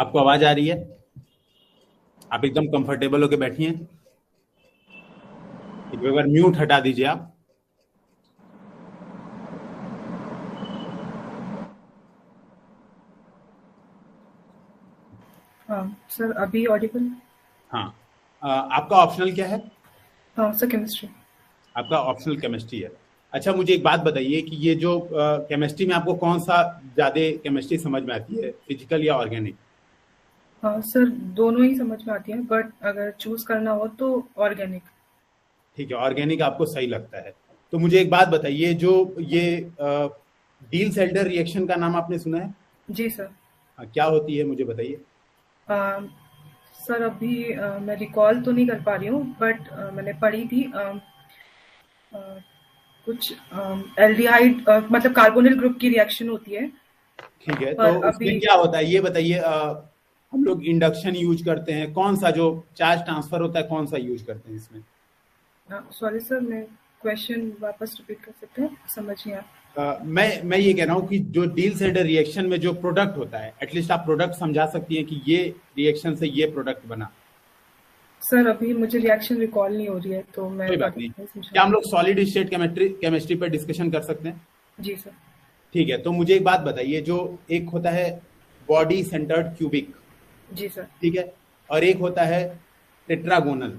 आपको आवाज आ रही है? आप एकदम कंफर्टेबल होके बैठिए। एक बार म्यूट हटा दीजिए आप। हाँ सर, अभी ऑडिबल? हाँ। आपका ऑप्शनल क्या है? हाँ सर, केमिस्ट्री। आपका ऑप्शनल केमिस्ट्री है। अच्छा, मुझे एक बात बताइए कि ये जो केमिस्ट्री में आपको कौन सा ज्यादा केमिस्ट्री समझ में आती है, फिजिकल या ऑर्गेनिक? हाँ सर, दोनों ही समझ में आती हैं, बट अगर चूज करना हो तो ऑर्गेनिक। ठीक है, ऑर्गेनिक आपको सही लगता है। तो मुझे एक बात बताइए, जो ये डील सेल्टर रिएक्शन का नाम आपने सुना है? जी सर। क्या होती है मुझे बताइए। आ, सर अभी मैं रिकॉल तो नहीं कर पा रही हूँ, बट मैंने पढ़ी थी। आ, कुछ एल्डिहाइड मतलब कार्बोनिल ग्रुप की रिएक्शन होती है। ठीक है, तो पर उसमें अभी क्या होता है ये बताइए। हम लोग इंडक्शन यूज करते हैं, कौन सा जो चार्ज ट्रांसफर होता है कौन सा यूज करते हैं इसमें? सॉरी सर, मैं क्वेश्चन वापस रिपीट कर सकते हैं? समझ नहीं आया। मैं ये कह रहा हूँ कि जो डील सेल्टर रिएक्शन में जो प्रोडक्ट होता है, एटलीस्ट आप प्रोडक्ट समझा सकती हैं कि ये रिएक्शन से ये प्रोडक्ट बना। सर अभी मुझे रिएक्शन रिकॉल नहीं हो रही है, तो मैं कोई बात अभी नहीं। नहीं समझा क्या हम रही। लोग सॉलिड स्टेट केमिस्ट्री पर डिस्कशन कर सकते हैं? जी सर। ठीक है, तो मुझे एक बात बताइए, जो एक होता है बॉडी सेंटर्ड क्यूबिक, जी सर। ठीक है, और एक होता है टेट्रागोनल,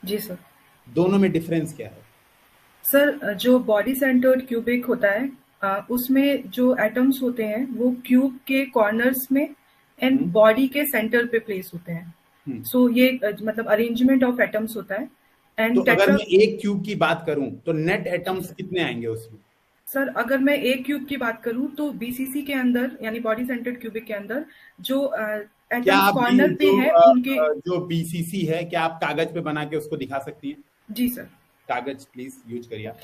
जी सर। दोनों में डिफरेंस क्या है? सर जो बॉडी सेंटर्ड क्यूबिक होता है, उसमें जो एटम्स होते हैं वो क्यूब के कॉर्नर्स में एंड हम्म। बॉडी के सेंटर पे प्लेस होते हैं। हम्म। सो ये मतलब अरेंजमेंट ऑफ एटम्स होता है। तो एंड अगर टेट्रा। मैं एक क्यूब की बात करूं तो नेट जी एटम्स सर। कितने आएंगे उसमें? सर अगर मैं एक क्यूब की बात करूं तो बीसीसी के अंदर यानी बॉडी सेंटर्ड क्यूबिक के अंदर जो क्या एटम्स आप कॉर्नर पे हैं उनके। जो बीसीसी है, क्या आप कागज पे बना के उसको दिखा सकती हैं? जी सर। कागज प्लीज यूज करिए आप।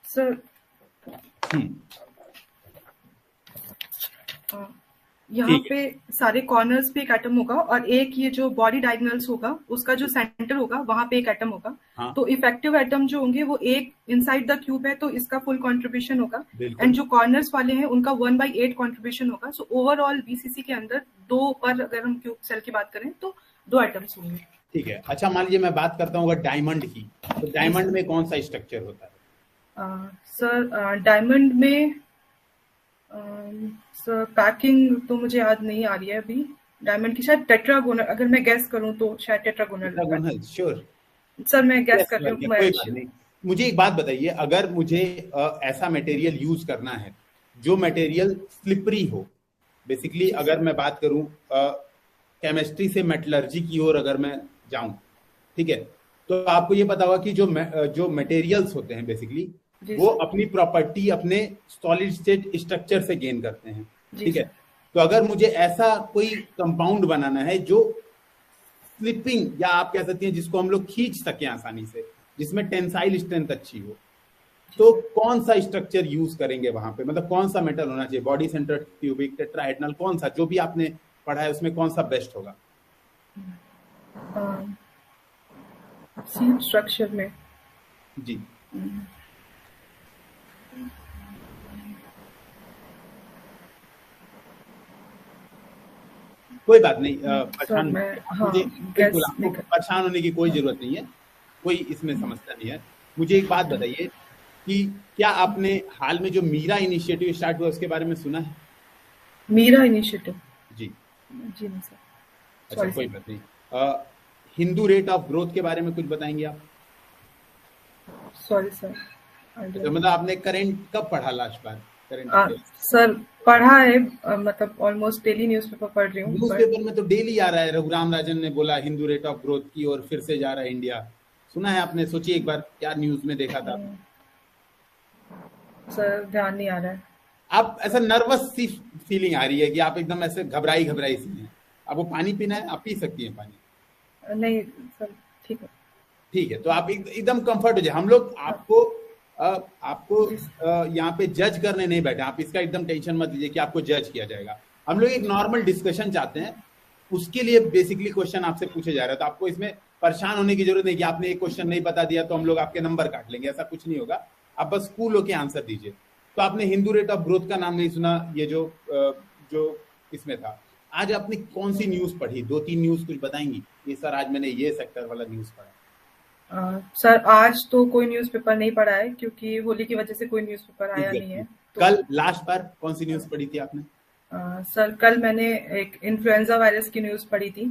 सर हम्म। यहाँ ठीक है। पे सारे कॉर्नर्स पे एक एटम होगा और एक ये जो बॉडी डायगोनल्स होगा उसका जो सेंटर होगा वहां पे एक एटम होगा। हाँ, तो इफेक्टिव एटम जो होंगे वो एक इनसाइड द क्यूब है तो इसका फुल कंट्रीब्यूशन होगा। एंड बिल्कुल। जो कॉर्नर्स वाले हैं उनका 1/8 कंट्रीब्यूशन होगा। सो ओवरऑल बीसीसी के अंदर दो पर अगर हम क्यूब सेल की बात करें तो दो एटम्स होंगे। ठीक है, अच्छा मान लीजिए मैं बात करता हूँ अगर डायमंड की, तो जी डायमंड सर। में कौन सा स्ट्रक्चर होता है? सर डायमंड में सर पैकिंग तो मुझे याद नहीं आ रही है अभी। डायमंड की शायद टेट्रागोनल, अगर मैं गैस करूं तो शायद tetragonal tetragonal, packing. Sure? Sir मैं गैस यस, कर रही हूँ, मैं कोई बात श्योर। नहीं। मुझे एक बात बताइए, अगर मुझे ऐसा मटेरियल यूज करना है जो मटेरियल स्लिपरी हो, बेसिकली जी अगर सर। मैं बात करूं केमिस्ट्री से मेटलर्जी की ओर अगर मैं जाऊं, ठीक है, तो आपको ये पता होगा कि जो मटेरियल्स होते हैं बेसिकली जी वो सर। अपनी प्रॉपर्टी अपने सॉलिड स्टेट स्ट्रक्चर से गेन करते हैं। जी ठीक है, सर। तो अगर मुझे ऐसा कोई कंपाउंड बनाना है जो स्लिपिंग, या आप कह सकते हैं जिसको हम लोग खींच सके आसानी से, जिसमें टेंसाइल स्ट्रेंथ अच्छी हो, जी तो सर। कौन सा स्ट्रक्चर यूज करेंगे वहां पे? मतलब कौन सा मेटल होना चाहिए? बॉडी सेंटर क्यूबिक, टेट्राहेड्रल, कौन सा जो भी आपने पढ़ा है उसमें कौन सा बेस्ट होगा? सीट स्ट्रक्चर में। जी, कोई बात नहीं, सर परेशान मैं हाँ मुझे बिल्कुल गैस आपको नहीं कर। परेशान होने की कोई जरूरत नहीं है, कोई इसमें समस्या नहीं है। मुझे एक बात बताइए कि क्या आपने हाल में जो मीरा इनिशिएटिव स्टार्ट हुआ उसके बारे में सुना है? मीरा इनिशिएटिव? जी। जी नहीं सर। अच्छा, सॉरी कोई सर। बात नहीं। हिंदू रेट ऑफ ग्रोथ के बारे में कुछ बताएंगे आप? Sorry sir. आइडिया अच्छा, नहीं। मतलब आपने करंट कब पढ़ा लास्ट बार, करंट अफेयर? सर पढ़ा है, मतलब ऑलमोस्ट डेली न्यूज़पेपर पढ़ रही हूँ, बट न्यूज़पेपर में तो डेली आ रहा है, रघुराम राजन ने बोला हिंदू रेट ऑफ ग्रोथ की और फिर से जा रहा है इंडिया। सुना है आपने? सोचिए एक बार, क्या न्यूज में देखा था आपने? सर ध्यान नहीं आ रहा है। आप ऐसा नर्वस सी फीलिंग आ रही है कि आप एकदम ऐसे घबराई घबराई सी हैं। आपको पानी पीना है, आप पी सकती हैं पानी। नहीं सर, ठीक है। ठीक है, तो आप एकदम कंफर्ट हो जाए। हम लोग आपको आपको जी सर। यहाँ पे जज करने नहीं बैठे, आप इसका एकदम टेंशन मत लीजिए कि आपको जज किया जाएगा। हम लोग एक नॉर्मल डिस्कशन चाहते हैं, उसके लिए बेसिकली क्वेश्चन आपसे पूछे जा रहे हैं। तो आपको इसमें परेशान होने की जरूरत नहीं कि आपने एक क्वेश्चन नहीं बता दिया तो हम लोग आपके नंबर काट लेंगे, ऐसा कुछ नहीं होगा। आप बस कूल होके आंसर दीजिए। तो आपने हिंदू रेट ऑफ ग्रोथ का नाम नहीं सुना, ये जो इसमें था। आज आपने कौन सी न्यूज पढ़ी? 2-3 न्यूज कुछ बताएंगी? ये सर आज मैंने ये सेक्टर वाला न्यूज पढ़ा। सर आज तो कोई न्यूज़पेपर नहीं पढ़ा है, क्योंकि होली की वजह से कोई न्यूज़पेपर आया नहीं है। तो कल लास्ट बार कौन सी न्यूज पढ़ी थी आपने? सर कल मैंने एक इन्फ्लुएंजा वायरस की न्यूज़ पढ़ी थी।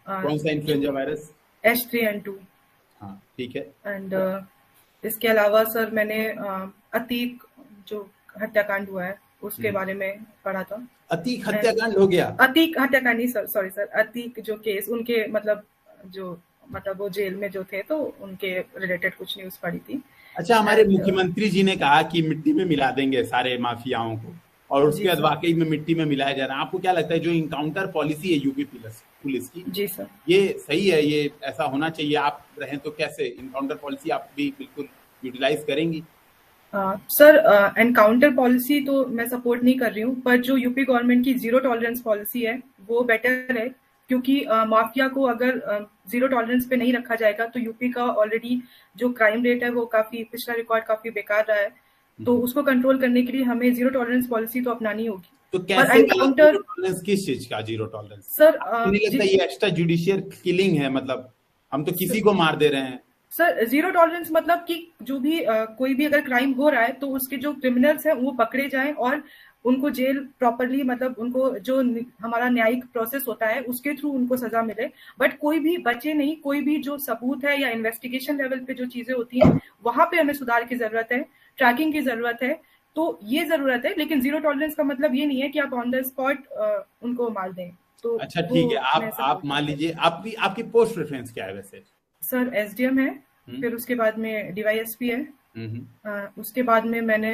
कौन सा इन्फ्लुएंजा वायरस? H3N2। हाँ ठीक है। एंड इसके अलावा सर मैंने अतीक जो हत्याकांड हुआ है उसके बारे में पढ़ा था। अतीक हत्याकांड हो गया? अतीक हत्याकांड नहीं सर, सॉरी सर, अतीक जो केस उनके मतलब वो जेल में जो थे तो उनके रिलेटेड कुछ न्यूज पढ़ी थी। अच्छा, हमारे मुख्यमंत्री जी ने कहा कि मिट्टी में मिला देंगे सारे माफियाओं को, और उसके बाद वाकई में मिट्टी में मिलाया जा रहा है। आपको क्या लगता है जो इनकाउंटर पॉलिसी है यूपी पुलिस की? जी सर, ये सही है? ये ऐसा होना चाहिए? आप रहें तो कैसे इनकाउंटर पॉलिसी आप भी बिल्कुल यूटिलाइज करेंगी? सर एनकाउंटर पॉलिसी तो मैं सपोर्ट नहीं कर रही हूँ, पर जो यूपी गवर्नमेंट की जीरो टॉलरेंस पॉलिसी है वो बेटर है, क्योंकि माफिया को अगर जीरो टॉलरेंस पे नहीं रखा जाएगा तो यूपी का ऑलरेडी जो क्राइम रेट है वो काफी, पिछला रिकॉर्ड काफी बेकार रहा है, तो उसको कंट्रोल करने के लिए हमें जीरो टॉलरेंस पॉलिसी तो अपनानी होगी। तो कैसे एनकाउंटर टॉलरेंस? किस चीज का जीरो टॉलरेंस सर? मुझे लगता है ये एक्स्ट्रा जुडिशियल किलिंग है, मतलब हम तो किसी को मार दे रहे हैं। सर जीरो टॉलरेंस मतलब कि जो भी कोई भी अगर क्राइम हो रहा है तो उसके जो क्रिमिनल्स हैं वो पकड़े जाएं और उनको जेल प्रॉपरली, मतलब उनको जो हमारा न्यायिक प्रोसेस होता है उसके थ्रू उनको सजा मिले, बट कोई भी बचे नहीं। कोई भी जो सबूत है या इन्वेस्टिगेशन लेवल पे जो चीजें होती हैं वहां पे हमें सुधार की जरूरत है, ट्रैकिंग की जरूरत है, तो ये जरूरत है। लेकिन जीरो टॉलरेंस का मतलब ये नहीं है कि आप ऑन द स्पॉट उनको मार दें। तो अच्छा ठीक है, आप मान लीजिए आपकी पोस्ट प्रेफरेंस क्या है वैसे? सर एसडीएम है, फिर उसके बाद में डीवाईएसपी है, उसके बाद में मैंने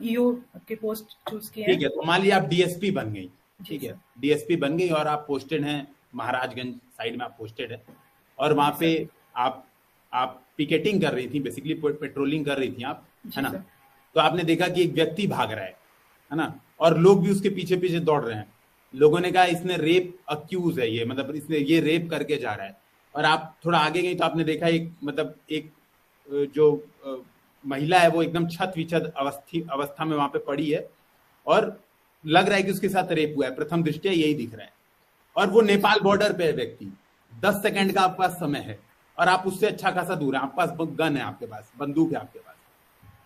ईओ के पोस्ट चूज किए हैं। ठीक है, तो मान लीजिए आप डीएसपी बन गई, ठीक है, डीएसपी बन गई और आप पोस्टेड हैं महाराजगंज साइड में, आप पोस्टेड है और वहां पे आप पिकेटिंग कर रही थी, बेसिकली पेट्रोलिंग कर रही थी आप, है ना? तो आपने देखा कि एक व्यक्ति भाग रहा है ना, और लोग भी उसके पीछे पीछे दौड़ रहे हैं। लोगों ने कहा इसने रेप अक्यूज है, ये मतलब इसने ये रेप करके जा रहा है। और आप थोड़ा आगे गई तो आपने देखा एक जो महिला है वो एकदम छत विछत अवस्था में वहां पे पड़ी है और लग रहा है कि उसके साथ रेप हुआ है, प्रथम दृष्टया यही दिख रहा है। और वो नेपाल बॉर्डर पे है व्यक्ति, 10 सेकंड का आपके पास समय है और आप उससे अच्छा खासा दूर है, आपके पास गन है, आपके पास बंदूक है आपके पास,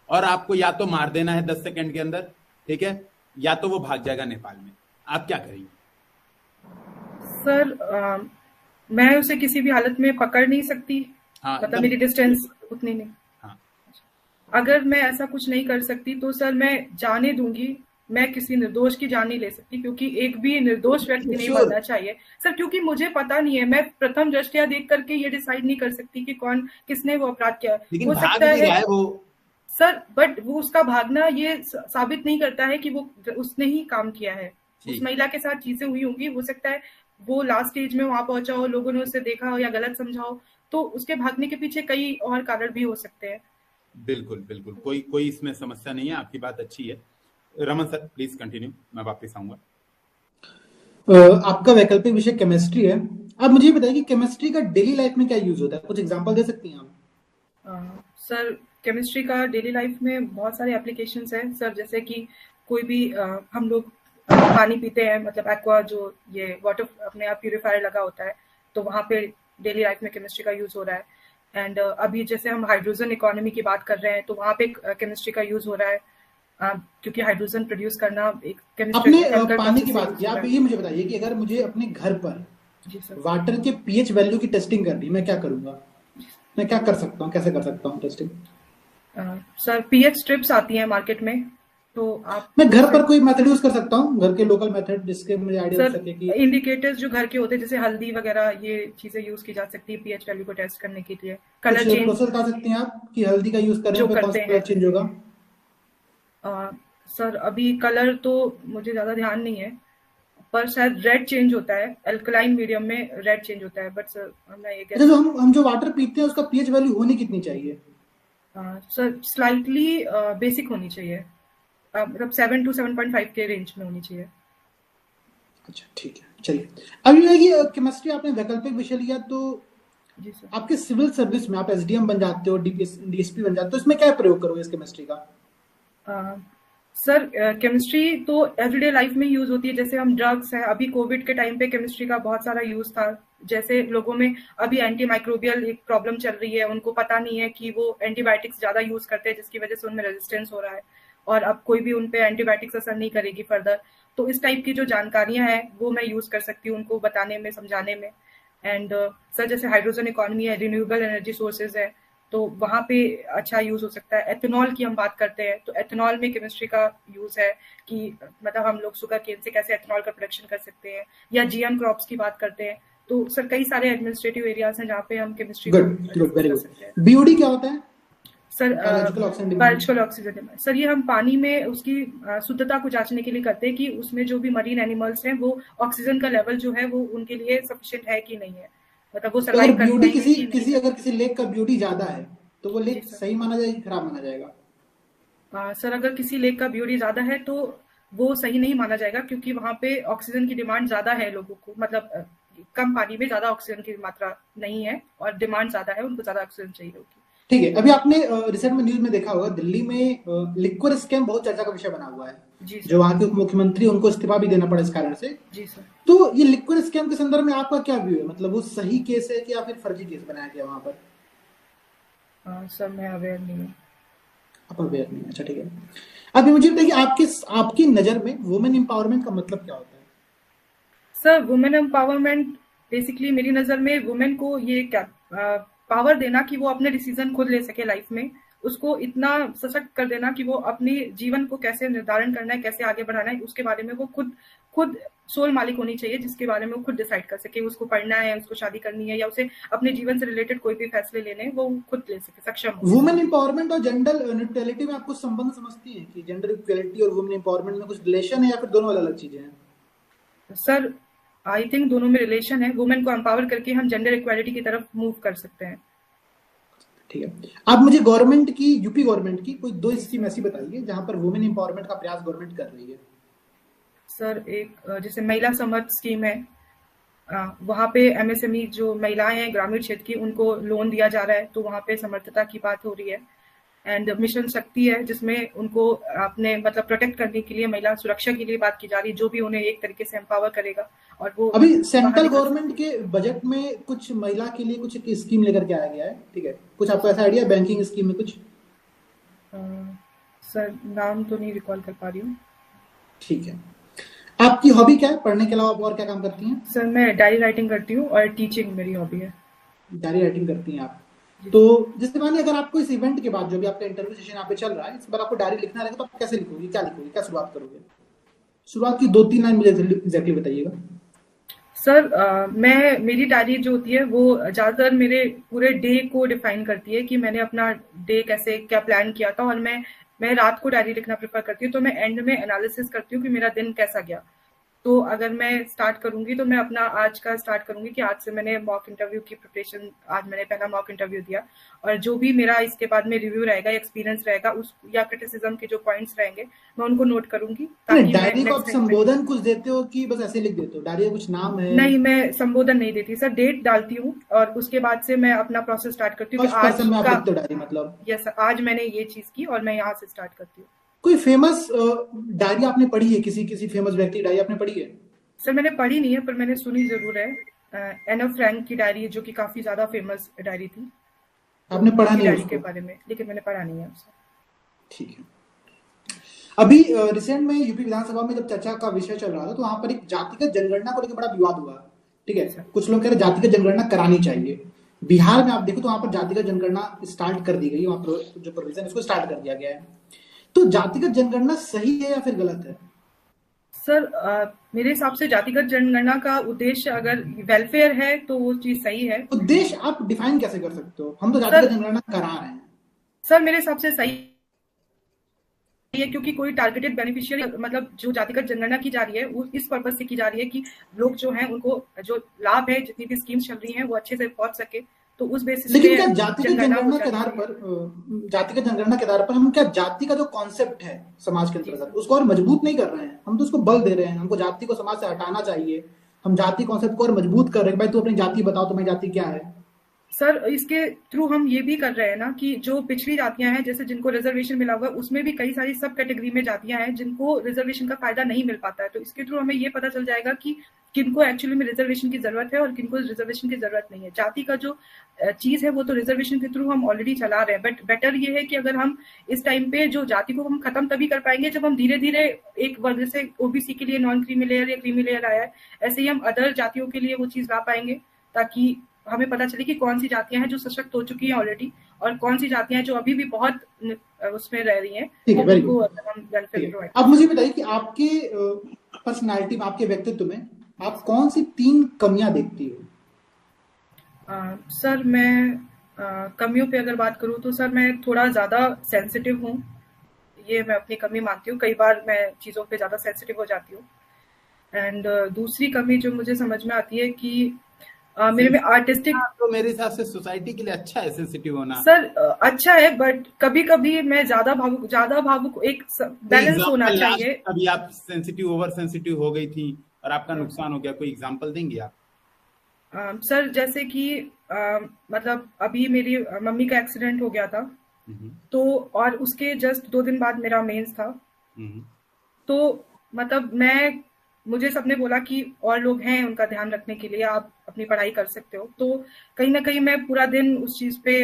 और आपको या तो मार देना है 10 सेकंड के अंदर, ठीक है, या तो वो भाग जाएगा नेपाल में। आप क्या करेंगे? सर मैं उसे किसी भी हालत में पकड़ नहीं सकती। हाँ, मतलब मेरी डिस्टेंस उतनी नहीं। हाँ। अगर मैं ऐसा कुछ नहीं कर सकती तो सर मैं जाने दूंगी, मैं किसी निर्दोष की जान नहीं ले सकती, क्योंकि एक भी निर्दोष व्यक्ति नहीं मरना चाहिए सर, क्योंकि मुझे पता नहीं है, मैं प्रथम दृष्टया देख करके ये डिसाइड नहीं कर सकती कि कौन किसने वो अपराध किया। हो सकता है वो सर, बट वो उसका भागना ये साबित नहीं करता है कि वो उसने ही काम किया है। उस महिला के साथ चीजें हुई होंगी, हो सकता है वो लास्ट स्टेज में वहां पहुंचा हो, लोगों ने उसे देखा हो या गलत समझा हो, तो उसके भागने के पीछे कई और कारण भी हो सकते हैं। बिल्कुल बिल्कुल, कोई इसमें समस्या नहीं है, आपकी बात अच्छी है। रमन सर प्लीज कंटिन्यू, मैं वापस आऊंगा। आपका वैकल्पिक विषय केमिस्ट्री है, आप मुझे बताइए कि केमिस्ट्री का डेली लाइफ में क्या यूज होता है, कुछ एग्जांपल दे सकती हैं आप? सर केमिस्ट्री का डेली लाइफ में बहुत सारे एप्लीकेशंस हैं सर, जैसे कि कोई भी हम लोग पानी पीते हैं, मतलब एक्वा जो ये वाटर अपने आप प्यूरिफायर लगा होता है, तो वहाँ पे डेली लाइफ में केमिस्ट्री का यूज हो रहा है। एंड अभी जैसे हम हाइड्रोजन इकोनॉमी की बात कर रहे हैं तो वहाँ पे केमिस्ट्री का यूज हो रहा है, क्योंकि हाइड्रोजन प्रोड्यूस करना एक केमिस्ट्री। अपने पानी की बात की, आप ये मुझे बताइए कि अगर मुझे अपने घर पर वाटर के पीएच वैल्यू की टेस्टिंग करनी, मैं क्या करूंगा? मैं क्या कर सकता हूँ, कैसे कर सकता हूँ टेस्टिंग? सर पीएच स्ट्रिप्स आती हैं मार्केट में, तो आप मैं घर पर कोई मेथड यूज कर सकता हूँ, घर के लोकल मेथड जिसके मुझे आइडिया हो सके कि इंडिकेटर्स जो घर के होते हैं जैसे हल्दी वगैरह, ये चीजें यूज की जा सकती है पीएच वैल्यू को टेस्ट करने के लिए। कलर चेंज प्रोसेस बता सकती हैं आप कि हल्दी का यूज करने पे कौन सा कलर चेंज होगा? सर अभी कलर तो मुझे ज्यादा ध्यान नहीं है, पर शायद रेड चेंज होता है, अल्कलाइन मीडियम में रेड चेंज होता है, बट सर मैं ये जो हम जो वाटर पीते हैं उसका पीएच वैल्यू होनी कितनी चाहिए? सर स्लाइटली बेसिक होनी चाहिए, मतलब 7 to 7.5 के रेंज में होनी चाहिए। अच्छा ठीक है, चलिए। अभी ये केमिस्ट्री आपने वैकल्पिक विषय लिया, तो जी सर। आपके सिविल सर्विस में आप एसडीएम बन जाते हो, डीएसपी बन जाते हो, इसमें क्या प्रयोग करोगे इस केमिस्ट्री का? सर केमिस्ट्री तो एवरीडे लाइफ में यूज होती है। जैसे हम ड्रग्स है, अभी कोविड के टाइम पे केमिस्ट्री का बहुत सारा यूज था। जैसे लोगों में अभी एंटी माइक्रोबियल एक प्रॉब्लम चल रही है, उनको पता नहीं है कि वो एंटीबायोटिक्स ज्यादा यूज करते हैं जिसकी वजह से उनमें रेजिस्टेंस हो रहा है, और अब कोई भी उन पे एंटीबायोटिक्स असर नहीं करेगी फर्दर। तो इस टाइप की जो जानकारियां हैं वो मैं यूज कर सकती हूँ उनको बताने में, समझाने में। एंड सर जैसे हाइड्रोजन इकोनॉमी है, रिन्यूएबल एनर्जी सोर्सेज है, तो वहाँ पे अच्छा यूज हो सकता है। एथेनॉल की हम बात करते हैं तो एथेनॉल में केमिस्ट्री का यूज है कि मतलब हम लोग शुगर केन से कैसे एथेनॉल का प्रोडक्शन कर सकते हैं, या जीएम क्रॉप्स की बात करते हैं। तो सर कई सारे एडमिनिस्ट्रेटिव एरियाज हैं जहाँ पे हम chemistry good, very good. BOD क्या होता है? Sir biological oxygen demand. Sir ये हम पानी में उसकी शुद्धता को जांचने के लिए करते हैं कि उसमें जो भी मरीन एनिमल्स हैं वो ऑक्सीजन का लेवल जो है वो उनके लिए सफिशिएंट है कि नहीं है, मतलब वो सर्वाइव कर पाएंगे कि नहीं। अगर किसी लेक का ब्यूटी ज्यादा है तो वो लेक सही माना जाएगा, खराब माना जाएगा? सर अगर किसी लेक का ब्यूटी ज्यादा है तो वो सही नहीं माना जाएगा, क्योंकि वहां पे ऑक्सीजन की डिमांड ज्यादा है लोगों को, मतलब कम पानी में ज्यादा ऑक्सीजन की मात्रा नहीं है और डिमांड ज्यादा है, उनको ज्यादा ऑक्सीजन चाहिए होगी। ठीक है। अभी आपने रिसेंट में न्यूज में देखा होगा, दिल्ली में लिक्विड स्कैम बहुत चर्चा का विषय बना हुआ है। जी जो वहां के उप मुख्यमंत्री, उनको इस्तीफा भी देना पड़ा इस कारण से। जी सर। तो ये लिक्विड स्कैम के संदर्भ में आपका क्या व्यू है? मतलब वो सही केस है कि या फिर फर्जी केस बनाया गया वहां पर? सर मैं अवेयर नहीं हूँ। आप अवेयर नहीं? अच्छा ठीक है। अभी मुझे बताइए, आपकी नजर में वुमेन एम्पावरमेंट का मतलब क्या होता है? सर वुमेन एम्पावरमेंट बेसिकली मेरी नजर में वुमेन को ये क्या पावर देना कि वो अपने डिसीजन खुद ले सके लाइफ में, उसको इतना सशक्त कर देना कि वो अपने जीवन को कैसे निर्धारण करना है, कैसे आगे बढ़ाना है, उसके बारे में वो खुद सोल मालिक होनी चाहिए, जिसके बारे में वो खुद डिसाइड कर सके उसको पढ़ना है, उसको शादी करनी है, या उसे अपने जीवन से रिलेटेड कोई भी फैसले लेने हैं वो खुद ले सके, सक्षम हो। वुमेन एम्पावरमेंट और जेंडर न्यूट्रलिटी में आप कुछ संबंध समझती हैं कि जेंडर इक्वलिटी और वुमेन एम्पावरमेंट में कुछ रिलेशन है या फिर दोनों अलग अलग चीजें हैं? सर आई थिंक दोनों में रिलेशन है। वुमेन को एम्पावर करके हम जेंडर इक्वालिटी की तरफ मूव कर सकते हैं। ठीक है। आप मुझे गवर्नमेंट की, यूपी गवर्नमेंट की कोई 2 स्कीम ऐसी बताइए जहां पर वुमेन एम्पावरमेंट का प्रयास गवर्नमेंट कर रही है। सर एक जैसे महिला समर्थ स्कीम है, वहाँ पे एमएसएमई जो महिलाएं हैं ग्रामीण क्षेत्र की, उनको लोन दिया जा रहा है, तो वहाँ पे समर्थता की बात हो रही है। एंड मिशन शक्ति है जिसमें उनको अपने मतलब प्रोटेक्ट करने के लिए, महिला सुरक्षा के लिए बात की जा रही है, जो भी उन्हें एक तरीके से एम्पावर करेगा। और वो अभी सेंट्रल गवर्नमेंट के बजट में कुछ महिला के लिए कुछ स्कीम लेकर के आया गया है, ठीक है? कुछ आपको ऐसा आइडिया बैंकिंग स्कीम में कुछ? सर नाम तो नहीं रिकॉल कर पा रही हूँ। ठीक है। आपकी हॉबी क्या है? पढ़ने के अलावा आप और क्या काम करती हैं? सर मैं डायरी राइटिंग करती हूँ और टीचिंग मेरी हॉबी है। डायरी राइटिंग करती हैं आप? तो जैसे मानिए अगर आपको इस इवेंट के बाद, जो भी आपका इंटरव्यू सेशन यहाँ पे चल रहा है, इस बार आपको डायरी लिखना रहेगा, तो आप कैसे लिखोगे, क्या लिखोगे, क्या शुरुआत करोगे? शुरुआत की 2-3 लाइन मुझे एग्जैक्टली बताइएगा। सर मेरी डायरी जो होती है वो ज्यादातर मेरे पूरे डे को डिफाइन करती है कि मैंने अपना डे कैसे क्या प्लान किया था, और मैं रात को डायरी लिखना प्रेफर करती हूँ। तो मैं एंड में एनालिसिस करती हूँ कि मेरा दिन कैसा गया। तो अगर मैं स्टार्ट करूंगी तो मैं अपना आज का स्टार्ट करूंगी कि आज से मैंने मॉक इंटरव्यू की प्रिपरेशन, आज मैंने पहला मॉक इंटरव्यू दिया, और जो भी मेरा इसके बाद में रिव्यू रहेगा, एक्सपीरियंस रहेगा, उस या क्रिटिसिज्म के जो पॉइंट्स रहेंगे मैं उनको नोट करूंगी। ताकि डायरी को आप संबोधन कुछ देते हो कि बस ऐसे लिख देते हो? डायरी का कुछ नाम है? नहीं, मैं संबोधन नहीं देती सर, डेट डालती हूँ और उसके बाद से मैं अपना प्रोसेस स्टार्ट करती हूँ। आज का डायरी मतलब? यस, आज मैंने ये चीज की और मैं यहाँ से स्टार्ट करती हूँ। कोई फेमस डायरी आपने पढ़ी है? किसी फेमस व्यक्ति डायरी आपने पढ़ी है? सर मैंने पढ़ी नहीं है, पर मैंने सुनी जरूर है। एना फ्रैंक की डायरी, जो कि काफी ज्यादा फेमस डायरी थी। आपने पढ़ा नहीं डायरी के बारे में, लेकिन मैंने पढ़ा नहीं है उससे। ठीक है। अभी रिसेंट में यूपी विधानसभा में जब चर्चा का विषय चल रहा था, तो वहां पर एक जातिगत जनगणना को लेकर बड़ा विवाद हुआ, ठीक है? कुछ लोग कह रहे जातिगत जनगणना करानी चाहिए। बिहार में आप देखो तो वहां पर जातिगत जनगणना स्टार्ट कर दी गई, वहां पर जो प्रोविजन उसको स्टार्ट कर दिया गया है। तो जातिगत जनगणना सही है या फिर गलत है? सर मेरे हिसाब से जातिगत जनगणना का उद्देश्य अगर वेलफेयर है तो वो चीज सही है। उद्देश्य आप डिफाइन कैसे कर सकते हो? हम तो जातिगत जनगणना करा रहे हैं। सर मेरे हिसाब से सही है, क्योंकि कोई टारगेटेड बेनिफिशियरी, मतलब जो जातिगत जनगणना की जा रही है वो इस पर्पज से की जा रही है कि लोग जो हैं उनको जो लाभ है, जितनी भी स्कीम्स चल रही हैं वो अच्छे से पहुंच सके, तो उस बेसिस लेकिन पे क्या जातिगत जनगणना जनगणना हो के आधार जाती है। पर जातिगत जनगणना के आधार पर हम क्या जाति का जो कॉन्सेप्ट है समाज के जी अंतर्गत उसको और मजबूत नहीं कर रहे हैं, हम तो उसको बल दे रहे हैं। हमको जाति को समाज से हटाना चाहिए, हम जाति कॉन्सेप्ट को और मजबूत कर रहे हैं। भाई तू अपनी जाति बताओ, तुम्हारी जाति क्या है। सर, इसके थ्रू हम ये भी कर रहे हैं ना कि जो पिछड़ी जातियां हैं, जैसे जिनको रिजर्वेशन मिला हुआ है, उसमें भी कई सारी सब कैटेगरी में जातियां हैं जिनको रिजर्वेशन का फायदा नहीं मिल पाता है। तो इसके थ्रू हमें ये पता चल जाएगा कि किनको एक्चुअली में रिजर्वेशन की जरूरत है और किनको रिजर्वेशन की जरूरत नहीं है। जाति का जो चीज है वो तो रिजर्वेशन के थ्रू हम ऑलरेडी चला रहे हैं, बट बेटर ये है कि अगर हम इस टाइम पे जो जाति को हम खत्म तभी कर पाएंगे जब हम धीरे धीरे एक वर्ग, जैसे ओबीसी के लिए नॉन क्रीमी लेयर या क्रीमी लेयर आया है, ऐसे ही हम अदर जातियों के लिए वो चीज ला पाएंगे, ताकि हमें पता चले कि कौन सी जातियां हैं जो सशक्त हो चुकी हैं ऑलरेडी और कौन सी जातियां हैं जो अभी भी बहुत उसमें रह रही हैं। ठीक है, वेरी उनको गुड। अगर हम वेलफेयर प्रोवाइड। अब मुझे बताइए कि आपके पर्सनालिटी में, आपके व्यक्तित्व में आप कौन सी 3 कमियां देखती हो? सर, मैं कमियों पे अगर बात करूं तो सर मैं थोड़ा ज्यादा सेंसिटिव हूँ। ये मैं अपनी कमी मानती हूँ, कई बार मैं चीजों पे ज्यादा सेंसिटिव हो जाती हूँ। एंड दूसरी कमी जो मुझे समझ में आती है कि मेरे में आर्टिस्टिक, तो मेरे हिसाब से सोसाइटी के लिए अच्छा है सेंसिटिव होना। सर अच्छा है, बट कभी कभी मैं ज्यादा भावुक एक बैलेंस होना चाहिए। अभी आप सेंसिटिव, ओवर सेंसिटिव हो गई थी और आपका नुकसान हो गया, कोई एग्जांपल देंगे आप? सर, जैसे कि मतलब अभी मेरी मम्मी का एक्सीडेंट हो गया था, तो और उसके जस्ट 2 दिन बाद मेरा मेंस था। तो मतलब मुझे सबने बोला कि और लोग हैं उनका ध्यान रखने के लिए, आप अपनी पढ़ाई कर सकते हो। तो कहीं ना कहीं मैं पूरा दिन उस चीज पे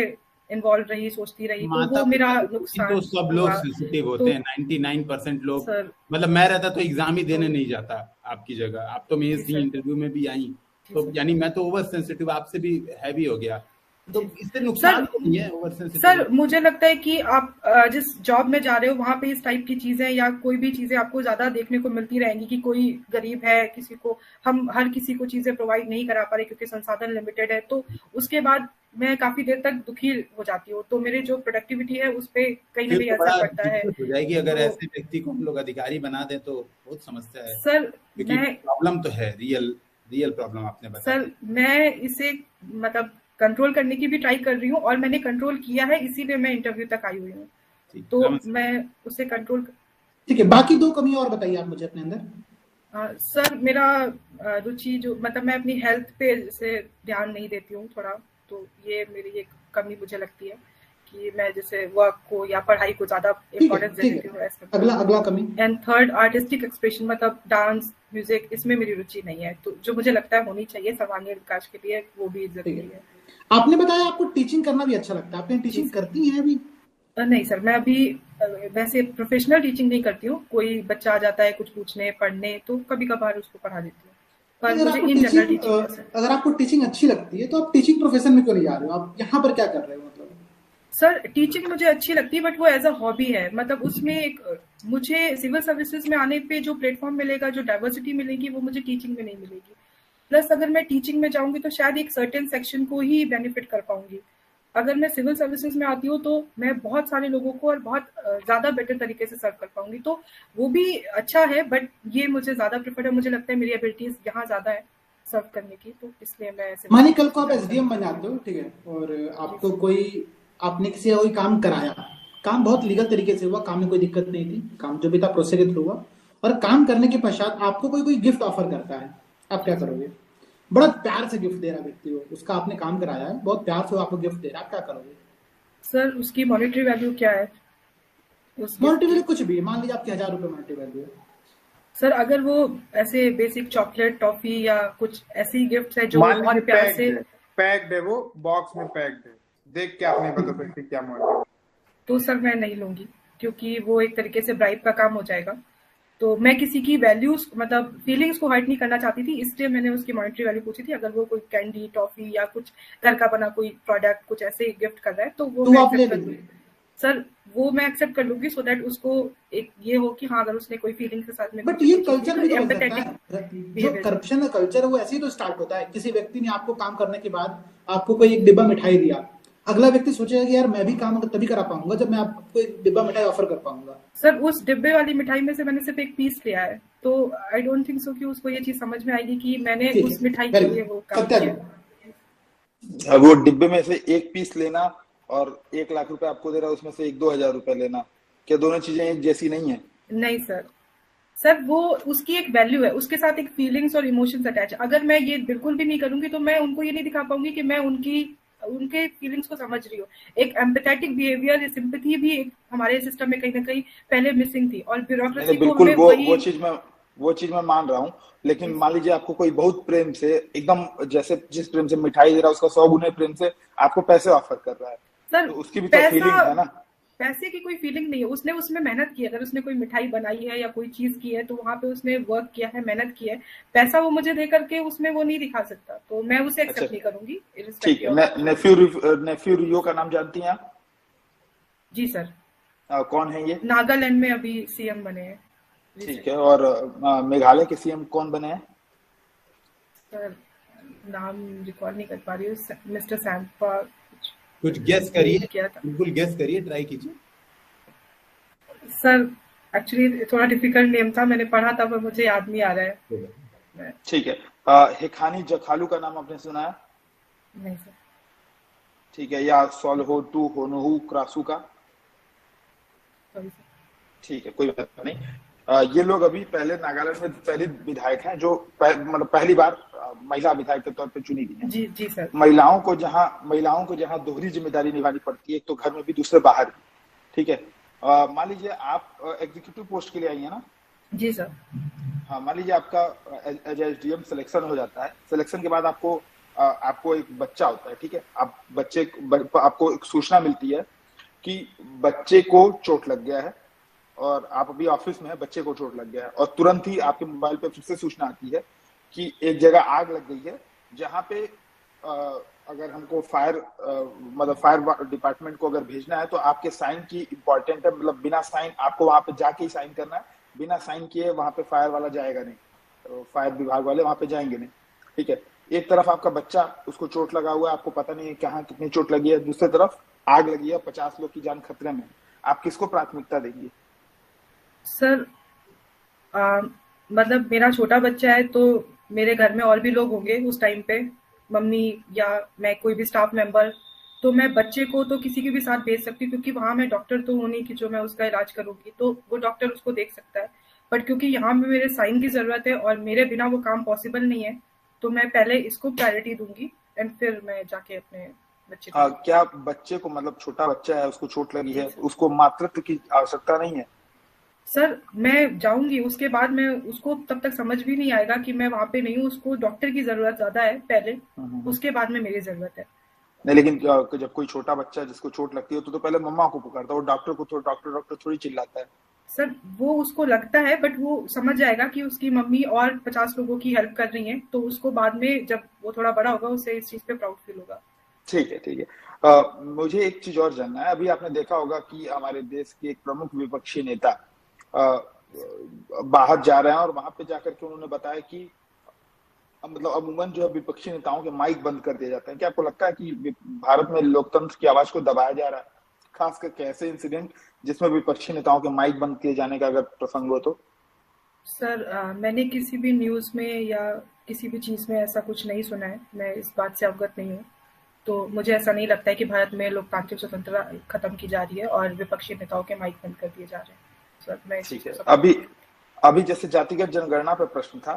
इन्वॉल्व रही, सोचती रही, तो वो मेरा नुकसान। तो सब लोग सेंसिटिव होते हैं, 99% लोग। मतलब मैं रहता तो एग्जाम ही देने नहीं जाता आपकी जगह। आप तो मेंस दी, इंटरव्यू में भी आई, तो यानी मैं तो ओवर सेंसिटिव आपसे भी हैवी हो गया। तो इससे नुकसान नहीं है ओवर सेंसिटिव। सर, मुझे लगता है कि आप जिस जॉब में जा रहे हो वहां पे इस टाइप की चीजें या कोई भी चीजें आपको ज्यादा देखने को मिलती रहेंगी कि कोई गरीब है, किसी को हम हर किसी को चीजें प्रोवाइड नहीं करा पा रहे क्योंकि संसाधन लिमिटेड है। तो उसके बाद मैं काफी देर तक दुखी हो जाती हूँ, तो मेरी जो प्रोडक्टिविटी है उस पर कहीं ना कहीं असर पड़ता है। हो जाएगी अगर ऐसे व्यक्ति को हम लोग अधिकारी बना दें तो बहुत समस्या है सर। क्योंकि प्रॉब्लम तो है, रियल प्रॉब्लम आपने बताया। सर, मैं इसे मतलब कंट्रोल करने की भी ट्राई कर रही हूँ और मैंने कंट्रोल किया है, इसीलिए मैं इंटरव्यू तक आई हुई हूँ। तो मैं उसे कंट्रोल। ठीक है, बाकी 2 कमी और बताइए आप मुझे अपने अंदर। सर, मेरा रुचि जो मतलब मैं अपनी हेल्थ पे जैसे ध्यान नहीं देती हूँ थोड़ा, तो ये मेरी एक कमी मुझे लगती है कि मैं जैसे वर्क को या पढ़ाई को ज्यादा इम्पोर्टेंस दे देती हूँ। अगला कमी। एंड थर्ड, आर्टिस्टिक एक्सप्रेशन, मतलब डांस, म्यूजिक, इसमें मेरी रुचि नहीं है, तो जो मुझे लगता है होनी चाहिए सर्वांगीण विकास के लिए, वो भी जरूरी है। आपने बताया आपको टीचिंग करना भी अच्छा लगता है, आपने टीचिंग करती है अभी? नहीं सर, मैं अभी वैसे प्रोफेशनल टीचिंग नहीं करती हूँ। कोई बच्चा आ जाता है कुछ पूछने पढ़ने, तो कभी कभार उसको पढ़ा देती हूँ, पर मुझे इन जनरल टीचिंग। अगर आपको टीचिंग अच्छी लगती है तो आप टीचिंग प्रोफेशन में क्यों नहीं जा रहे हो? आप यहाँ पर क्या कर रहे हो? मतलब सर, टीचिंग मुझे अच्छी लगती है, बट वो एज अ हॉबी है। मतलब उसमें एक मुझे सिविल सर्विसेज में आने पे जो प्लेटफॉर्म मिलेगा, जो डाइवर्सिटी मिलेगी, वो मुझे टीचिंग में नहीं मिलेगी। प्लस अगर मैं टीचिंग में जाऊंगी तो शायद एक सर्टेन सेक्शन को ही बेनिफिट कर पाऊंगी। अगर मैं सिविल सर्विसेज में आती हूँ तो मैं बहुत सारे लोगों को और बहुत ज्यादा बेटर तरीके से सर्व कर पाऊंगी, तो वो भी अच्छा है, बट ये मुझे ज्यादा प्रेफर है। मुझे लगता है मेरी एबिलिटीज यहाँ ज्यादा है सर्व करने की, तो इसलिए मैं मानिए कल को आप एसडीएम बन जाते हो, ठीक है, और आपको आपने किसी का कोई काम कराया, काम बहुत लीगल तरीके से हुआ, काम में कोई दिक्कत नहीं थी, काम जो भी था प्रोसेस के थ्रू हुआ, और काम करने के पश्चात आपको कोई गिफ्ट ऑफर करता है, आप क्या करोगे? बड़ा प्यार से गिफ्ट दे रहा व्यक्ति हो, उसका आपने काम कराया है, बहुत प्यार से आपको गिफ्ट दे रहा है, आप क्या करोगे? सर, उसकी मॉनेटरी वैल्यू क्या है? मॉनेटरी वैल्यू कुछ भी, मान लीजिए आपके 1000 रुपए मॉनेटरी वैल्यू है। सर, अगर वो ऐसे बेसिक चॉकलेट, टॉफी या कुछ ऐसी गिफ्ट है जो बहुत प्यार से पैक्ड है, वो बॉक्स में पैक्ड है, देख के आप नहीं बता सकते क्या मॉनेटरी, तो सर मैं नहीं लूंगी, क्योंकि वो एक तरीके से ब्राइब का काम हो जाएगा। तो मैं किसी की वैल्यूज मतलब फीलिंग्स को हर्ट नहीं करना चाहती थी, इसलिए मैंने उसकी मॉनेटरी वैल्यू पूछी थी। अगर वो कोई कैंडी, टॉफी या कुछ घर का बना कोई प्रोडक्ट कुछ ऐसे गिफ्ट कर रहा है तो वो मैं एक्सेप्ट कर लूंगी। सर, वो मैं एक्सेप्ट कर लूंगी, सो दैट उसको एक ये हो कि हाँ, अगर उसने कोई फीलिंग के साथ में। बट ये कल्चर भी तो बनता है, जो करप्शन का कल्चर है वो ऐसे ही तो स्टार्ट होता है। किसी व्यक्ति ने आपको काम करने के बाद आपको कोई एक डिब्बा मिठाई दिया, अगला व्यक्ति सोचेगा कि यार मैं भी काम तभी करा पाऊंगा जब मैं आपको एक डिब्बा मिठाई ऑफर कर पाऊंगा। सर, उस डिब्बे वाली मिठाई में से मैंने सिर्फ एक पीस लिया है, तो आई डोंट थिंक सो कि उसको ये चीज समझ में आएगी कि मैंने उस मिठाई के लिए वो काम किया। वो डिब्बे में से एक पीस लेना और 1 लाख रुपए आपको दे रहा है, उसमें से 1-2 हजार रुपए लेना, क्या दोनों चीजें एक जैसी नहीं है? नहीं सर, सर वो उसकी एक वैल्यू है, उसके साथ एक फीलिंग्स और इमोशंस अटैच है। अगर मैं ये बिल्कुल भी नहीं करूंगी तो मैं उनको ये नहीं दिखा पाऊंगी कि मैं उनके फीलिंग्स को समझ रही हूँ। एक एम्पैथेटिक बिहेवियर, सिंपैथी भी एक हमारे सिस्टम में कहीं ना कहीं पहले मिसिंग थी, और नहीं ब्यूरोक्रेसी को बिल्कुल, हमें वो वही। वो चीज मैं मान रहा हूँ, लेकिन मान लीजिए आपको कोई बहुत प्रेम से, एकदम जैसे जिस प्रेम से मिठाई दे रहा है उसका 100 गुने प्रेम से आपको पैसे ऑफर कर रहा है, सर तो उसकी भी तो फीलिंग है ना। पैसे की कोई फीलिंग नहीं है, उसने उसमें मेहनत की है। अगर उसने कोई मिठाई बनाई है या कोई चीज की है तो वहां पे उसने वर्क किया है, मेहनत की है। पैसा वो मुझे दे करके उसमें वो नहीं दिखा सकता, तो मैं उसे अच्छा एक्सेप्ट नहीं करूंगी ठीक irrespective है, of- नेफ्यू रियो का नाम जानती हैं आप? जी सर, कौन है ये? नागालैंड में अभी सीएम बने हैं ठीक recent। है, और मेघालय के सीएम कौन बने हैं? सर नाम रिकॉल नहीं कर पा रही हूँ, मिस्टर सैम्पा कुछ गेस करिए, क्या था बिल्कुल गेस करिए, ट्राई कीजिए। सर। एक्चुअली थोड़ा डिफिकल्ट नेम था, मैंने पढ़ा था पर मुझे याद नहीं आ रहा है। ठीक है, हेखानी जखालू का नाम आपने सुना है? नहीं सर। ठीक है, या सोलहोटू होनहू क्रासू का? Sorry sir. ठीक है, कोई बात नहीं। ये लोग अभी पहले नागालैंड में पहले विधायक हैं जो मतलब पहली बार महिला विधायक के तौर पे चुनी गई हैं। जी जी सर। महिलाओं को जहाँ दोहरी जिम्मेदारी निभानी पड़ती है, एक तो घर में भी, दूसरे बाहर भी। ठीक है, मान लीजिए आप एग्जीक्यूटिव पोस्ट के लिए आई है ना? जी सर। हाँ, मान लीजिए आपका एज एसडीएम सिलेक्शन हो जाता है। सिलेक्शन के बाद आपको एक बच्चा होता है, ठीक है? आपको एक सूचना मिलती है कि बच्चे को चोट लग गया है, और आप अभी ऑफिस में है, बच्चे को चोट लग गया है, और तुरंत ही आपके मोबाइल पे फिर से सूचना आती है कि एक जगह आग लग गई है, जहां पे अगर हमको फायर डिपार्टमेंट को अगर भेजना है तो आपके साइन की इम्पोर्टेंट है, मतलब बिना साइन आपको वहां पे जाके ही साइन करना है। बिना साइन किए वहां पे फायर वाला जाएगा नहीं, तो फायर विभाग वाले वहां पे जाएंगे नहीं। ठीक है, एक तरफ आपका बच्चा, उसको चोट लगा हुआ है, आपको पता नहीं है कहाँ कितनी चोट लगी है, दूसरी तरफ आग लगी है, 50 लोग की जान खतरे में। आप किसको प्राथमिकता देंगे? सर मतलब मेरा छोटा बच्चा है तो मेरे घर में और भी लोग होंगे उस टाइम पे, मम्मी या मैं, कोई भी स्टाफ मेंबर, तो मैं बच्चे को तो किसी के भी साथ भेज सकती हूँ, क्योंकि वहां मैं डॉक्टर तो हूँ नहीं कि जो मैं उसका इलाज करूंगी, तो वो डॉक्टर उसको देख सकता है। बट क्योंकि यहाँ में मेरे साइन की जरूरत है और मेरे बिना वो काम पॉसिबल नहीं है, तो मैं पहले इसको प्रायोरिटी दूंगी एंड फिर मैं जाके अपने बच्चे को। क्या बच्चे को, मतलब छोटा बच्चा है, उसको चोट लगी है, उसको मातृत्व की आवश्यकता नहीं है? सर मैं जाऊंगी, उसके बाद मैं उसको तब तक समझ भी नहीं आएगा कि मैं वहां पे नहीं हूँ, उसको डॉक्टर की जरूरत ज्यादा है पहले, उसके बाद में मेरी जरूरत है। नहीं, लेकिन जब कोई छोटा बच्चा जिसको चोट लगती है तो पहले मम्मा को पुकारता है, वो डॉक्टर को तो डॉक्टर थोड़ी चिल्लाता है। सर वो उसको लगता है, बट वो समझ जाएगा कि उसकी मम्मी और 50 लोगों की हेल्प कर रही है, तो उसको बाद में जब वो थोड़ा बड़ा होगा उसे इस चीज पे प्राउड फील होगा। ठीक है, ठीक है। मुझे एक चीज और जानना है। अभी आपने देखा होगा कि हमारे देश के एक प्रमुख विपक्षी नेता बाहर जा रहे हैं, और वहां पे जाकर के उन्होंने बताया कि मतलब अमूमन जो है विपक्षी नेताओं के माइक बंद कर दिए जाते हैं। क्या आपको लगता है कि भारत में लोकतंत्र की आवाज को दबाया जा रहा है, खास करके ऐसे इंसिडेंट जिसमें विपक्षी नेताओं के माइक बंद किए जाने का अगर प्रसंग हो तो? सर मैंने किसी भी न्यूज में या किसी भी चीज में ऐसा कुछ नहीं सुना है, मैं इस बात से अवगत नहीं हूँ, तो मुझे ऐसा नहीं लगता है कि भारत में लोकतांत्रिक स्वतंत्रता खत्म की जा रही है और विपक्षी नेताओं के माइक बंद कर दिए जा रहे हैं। सर मैं ठीक है, अभी जैसे जातिगत जनगणना पे प्रश्न था,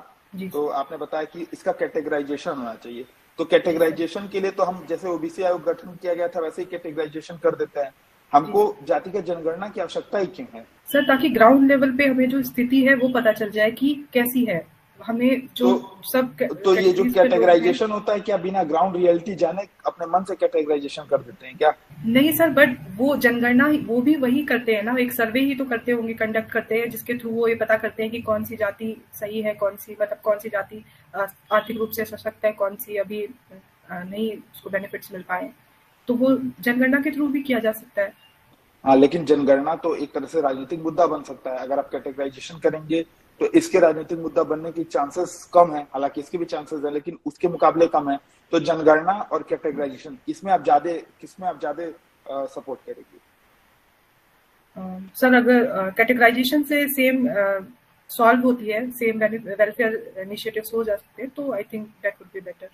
तो आपने बताया कि इसका कैटेगराइजेशन होना चाहिए। तो कैटेगराइजेशन के लिए तो हम, जैसे ओबीसी आयोग गठन किया गया था, वैसे ही कैटेगराइजेशन कर देते हैं। हमको जातिगत जनगणना की आवश्यकता ही क्यों है? सर ताकि ग्राउंड लेवल पे हमें जो स्थिति है वो पता चल जाए कि कैसी है, हमें जो तो ये जो कैटेगराइजेशन होता है, क्या बिना ग्राउंड रियलिटी जाने अपने मन से कैटेगराइजेशन कर देते हैं क्या? नहीं सर, बट वो जनगणना वो भी वही करते हैं ना, एक सर्वे ही तो करते होंगे, कंडक्ट करते हैं, जिसके थ्रू वो ये पता करते हैं कि कौन सी जाति सही है, कौन सी जाति आर्थिक रूप से सशक्त है, कौन सी अभी नहीं उसको बेनिफिट्स मिल पाए, तो वो जनगणना के थ्रू भी किया जा सकता है। हाँ, लेकिन जनगणना तो एक तरह से राजनीतिक मुद्दा बन सकता है। अगर आप कैटेगराइजेशन करेंगे तो इसके राजनीतिक मुद्दा बनने की चांसेस कम है, हालांकि इसके भी चांसेस है लेकिन उसके मुकाबले कम है। तो जनगणना और कैटेगराइजेशन, किसमें आप ज्यादा सपोर्ट करेंगे? सर अगर कैटेगराइजेशन से सेम सॉल्व होती है, सेम वेलफेयर इनिशिएटिव्स हो जा सकते हैं, तो I think that would be better.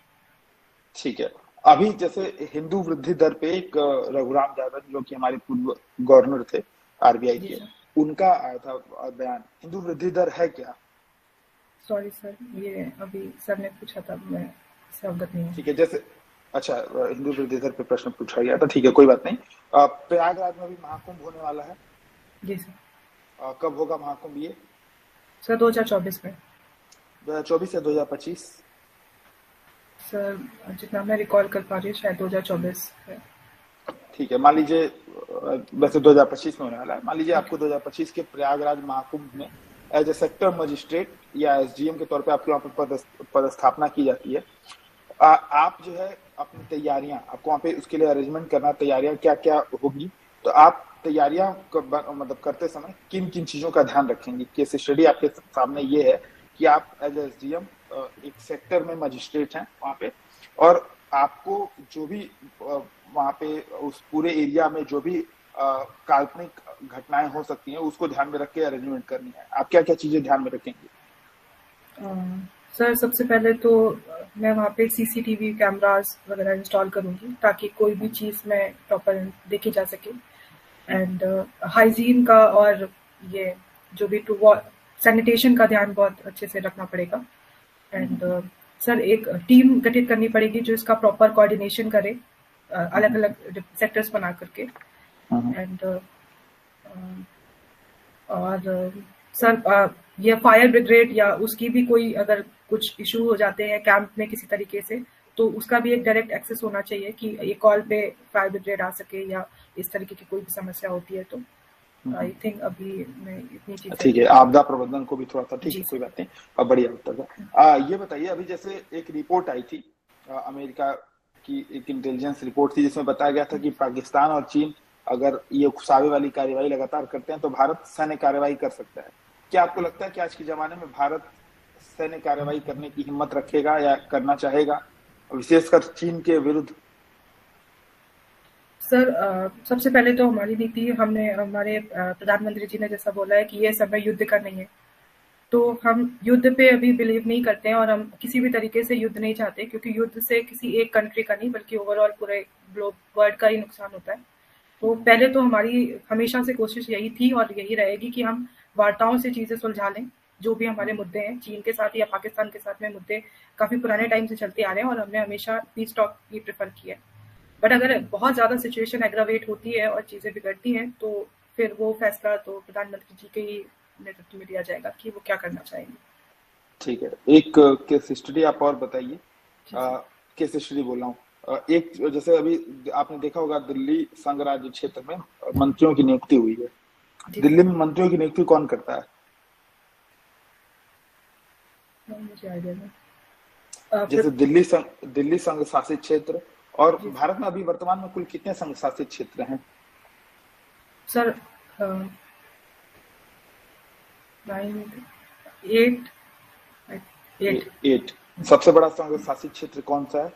ठीक है, अभी जैसे हिंदू वृद्धि दर पे एक रघुराम यादव जो कि हमारे पूर्व गवर्नर थे आरबीआई जी के, सर। उनका आया था बयान, हिंदू वृद्धि दर है क्या? सॉरी सर, ये अभी सर ने पूछा था, मैं इससे अवगत नहीं हूँ। ठीक है, जैसे अच्छा हिंदू वृद्धि दर पे प्रश्न पूछा गया था, ठीक है कोई बात नहीं। प्रयागराज में भी महाकुंभ होने वाला है, जी सर। कब होगा महाकुंभ ये? सर 2024 में। 2024 या 2025? सर जितना मैं रिकॉल कर पा रही हूँ शायद 2024 है। ठीक है, मान लीजिए वैसे 2025 में होने वाला है, मान लीजिए आपको 2025 के प्रयागराज महाकुंभ में एज ए सेक्टर मजिस्ट्रेट या एसडीएम के तौर पे आपके वहाँ पे पदस्थापना की जाती है। आप जो है अपनी तैयारियां, आपको वहाँ पे उसके लिए अरेंजमेंट करना, तैयारियां क्या क्या होगी, तो आप तैयारियां मतलब करते समय किन किन चीजों का ध्यान रखेंगे? केस स्टडी आपके सामने ये है कि आप एज एसडीएम एक सेक्टर में मजिस्ट्रेट हैं वहाँ पे, और आपको जो भी वहाँ पे उस पूरे एरिया में जो भी काल्पनिक घटनाएं हो सकती हैं उसको ध्यान में रख के अरेंजमेंट करनी है। आप क्या क्या चीजें ध्यान में रखेंगे? सर सबसे पहले तो मैं वहाँ पे सीसीटीवी कैमरास वगैरह इंस्टॉल करूँगी ताकि कोई भी चीज़ में प्रॉपर देखी जा सके। एंड हाइजीन का और ये जो भी सैनिटेशन का ध्यान बहुत अच्छे से रखना पड़ेगा। एंड सर एक टीम गठित करनी पड़ेगी जो इसका प्रॉपर कोऑर्डिनेशन करे, अलग अलग सेक्टर्स बना करके। एंड और सर ये फायर ब्रिगेड या उसकी भी कोई अगर कुछ इशू हो जाते हैं कैंप में किसी तरीके से, तो उसका भी एक डायरेक्ट एक्सेस होना चाहिए कि ये कॉल पे फायर ब्रिगेड आ सके, या इस तरीके की कोई भी समस्या होती है तो आई थिंक अभी मैं इतनी चीजें। ठीक है, आपदा प्रबंधन को भी थोड़ा सा, ठीक है कोई बात नहीं, अब बढ़िया उत्तर था। ये बताइए, अभी जैसे एक रिपोर्ट आई थी अमेरिका की, एक इंटेलिजेंस रिपोर्ट थी जिसमें बताया गया था कि पाकिस्तान और चीन अगर ये उकसावे वाली कार्यवाही लगातार करते हैं तो भारत सैन्य कार्यवाही कर सकता है। क्या आपको लगता है कि आज के जमाने में भारत सैन्य कार्यवाही करने की हिम्मत रखेगा या करना चाहेगा, विशेषकर चीन के विरुद्ध? सर सबसे पहले तो हमारी नीति, हमने हमारे प्रधानमंत्री जी ने जैसा बोला है कि ये समय युद्ध का नहीं है, तो हम युद्ध पे अभी बिलीव नहीं करते हैं और हम किसी भी तरीके से युद्ध नहीं चाहते, क्योंकि युद्ध से किसी एक कंट्री का नहीं बल्कि ओवरऑल पूरे ग्लोब वर्ल्ड का ही नुकसान होता है। तो पहले तो हमारी हमेशा से कोशिश यही थी और यही रहेगी कि हम वार्ताओं से चीजें सुलझा लें, जो भी हमारे मुद्दे हैं चीन के साथ या पाकिस्तान के साथ में मुद्दे काफी पुराने टाइम से चलते आ रहे हैं और हमने हमेशा पीस टॉक ही प्रेफर किया है। बट अगर बहुत ज्यादा सिचुएशन एग्रावेट होती है और चीजें बिगड़ती हैं तो फिर वो फैसला तो प्रधानमंत्री जी के ही नेतृत्व में लिया जाएगा कि वो क्या करना चाहेंगे। ठीक है, एक केस स्टडी आप और बताइए। केस स्टडी बोल रहा हूँ, एक जैसे अभी आपने देखा होगा दिल्ली संघ राज्य क्षेत्र में मंत्रियों की नियुक्ति हुई है। दिल्ली में मंत्रियों की नियुक्ति कौन करता है? मुझे आइडिया नहीं। जैसे दिल्ली संघ शासित क्षेत्र, और भारत में अभी वर्तमान में कुल कितने संघ शासित क्षेत्र हैं? सर 8। सबसे बड़ा संघ शासित क्षेत्र कौन सा है?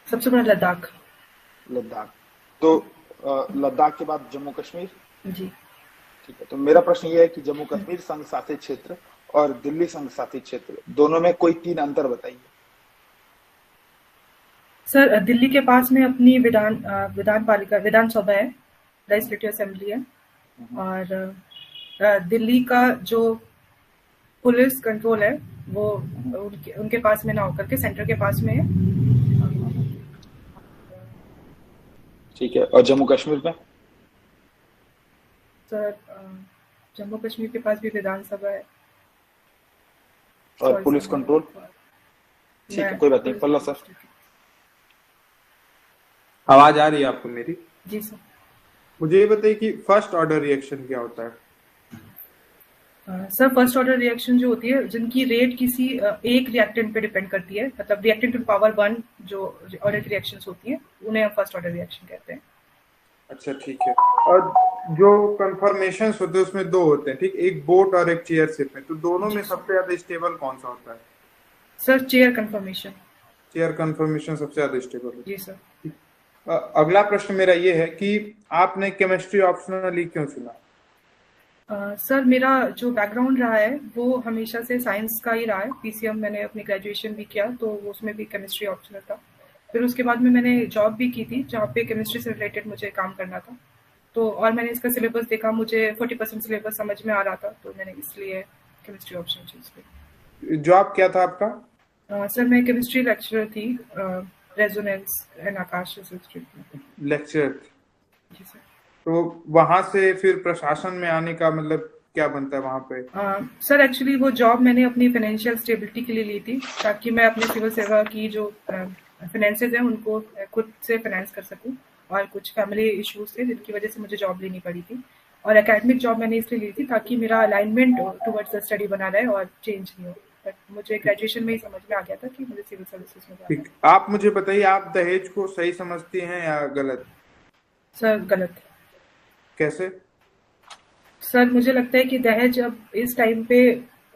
सबसे बड़ा लद्दाख। तो लद्दाख के बाद जम्मू कश्मीर। जी ठीक है, तो मेरा प्रश्न ये है कि जम्मू कश्मीर संघ शासित क्षेत्र और दिल्ली संघ शासित क्षेत्र, दोनों में कोई 3 अंतर बताइए। सर दिल्ली के पास में अपनी विधानसभा है, लेजिस्लेटिव असेंबली है, और दिल्ली का जो पुलिस कंट्रोल है वो उनके पास में ना होकर के सेंटर के पास में है। ठीक है, और जम्मू कश्मीर में? सर जम्मू कश्मीर के पास भी विधानसभा है और पुलिस कंट्रोल। ठीक है, कोई बात नहीं। पल्ला सर, आवाज आ रही है आपको मेरी? जी सर। मुझे ये बताइए कि फर्स्ट ऑर्डर रिएक्शन क्या होता है? सर फर्स्ट ऑर्डर रिएक्शन जो होती है, जिनकी रेट किसी एक रिएक्टेंट पे डिपेंड करती है, मतलब रिएक्टेंट टू पावर 1 जो ऑर्डर की रिएक्शंस होती है उन्हें हम फर्स्ट ऑर्डर रिएक्शन कहते हैं। अच्छा ठीक है, और जो कंफर्मेशंस होते हैं उसमें 2 होते हैं, ठीक, एक बोट और एक चेयर शिप है, तो दोनों में सबसे ज्यादा स्टेबल कौन सा होता है? Sir chair confirmation. Chair confirmation सबसे ज्यादा स्टेबल है। जी सर। अगला प्रश्न मेरा ये है कि आपने केमिस्ट्री ऑप्शनली क्यों चुना? सर मेरा जो बैकग्राउंड रहा है वो हमेशा से साइंस का ही रहा है। पीसीएम मैंने अपनी ग्रेजुएशन भी किया तो उसमें भी केमिस्ट्री ऑप्शनल था। फिर उसके बाद में मैंने जॉब भी की थी जहाँ पे केमिस्ट्री से रिलेटेड मुझे काम करना था। तो और मैंने इसका सिलेबस देखा, मुझे 40% सिलेबस समझ में आ रहा था, तो मैंने इसलिए केमिस्ट्री ऑप्शन चूज किया। जॉब क्या था आपका? सर मैं केमिस्ट्री लेक्चरर थी रेजोनेंस एंड आकाश इंस्टीट्यूट में। लेक्चर। जी सर। तो वहां से फिर प्रशासन में आने का मतलब क्या बनता है वहां पे? सर एक्चुअली वो जॉब मैंने अपनी फाइनेंशियल स्टेबिलिटी के लिए ली थी ताकि मैं अपने सिविल सेवा की जो फाइनेंसेस हैं उनको खुद से फाइनेंस कर सकूं, और कुछ फैमिली इश्यूज थे जिनकी वजह से मुझे जॉब लेनी पड़ी थी। और एकेडमिक जॉब मैंने इसलिए ली थी ताकि मेरा अलाइनमेंट टुवर्ड्स द स्टडी बना रहे और चेंज नहीं हो। बट मुझे ग्रेजुएशन में ही समझ में आ गया था कि मुझे सिविल सर्विसेज में जाना है। ठीक, आप मुझे बताइए, आप दहेज को सही समझती हैं या गलत? सर गलत। कैसे? सर मुझे लगता है कि दहेज अब इस टाइम पे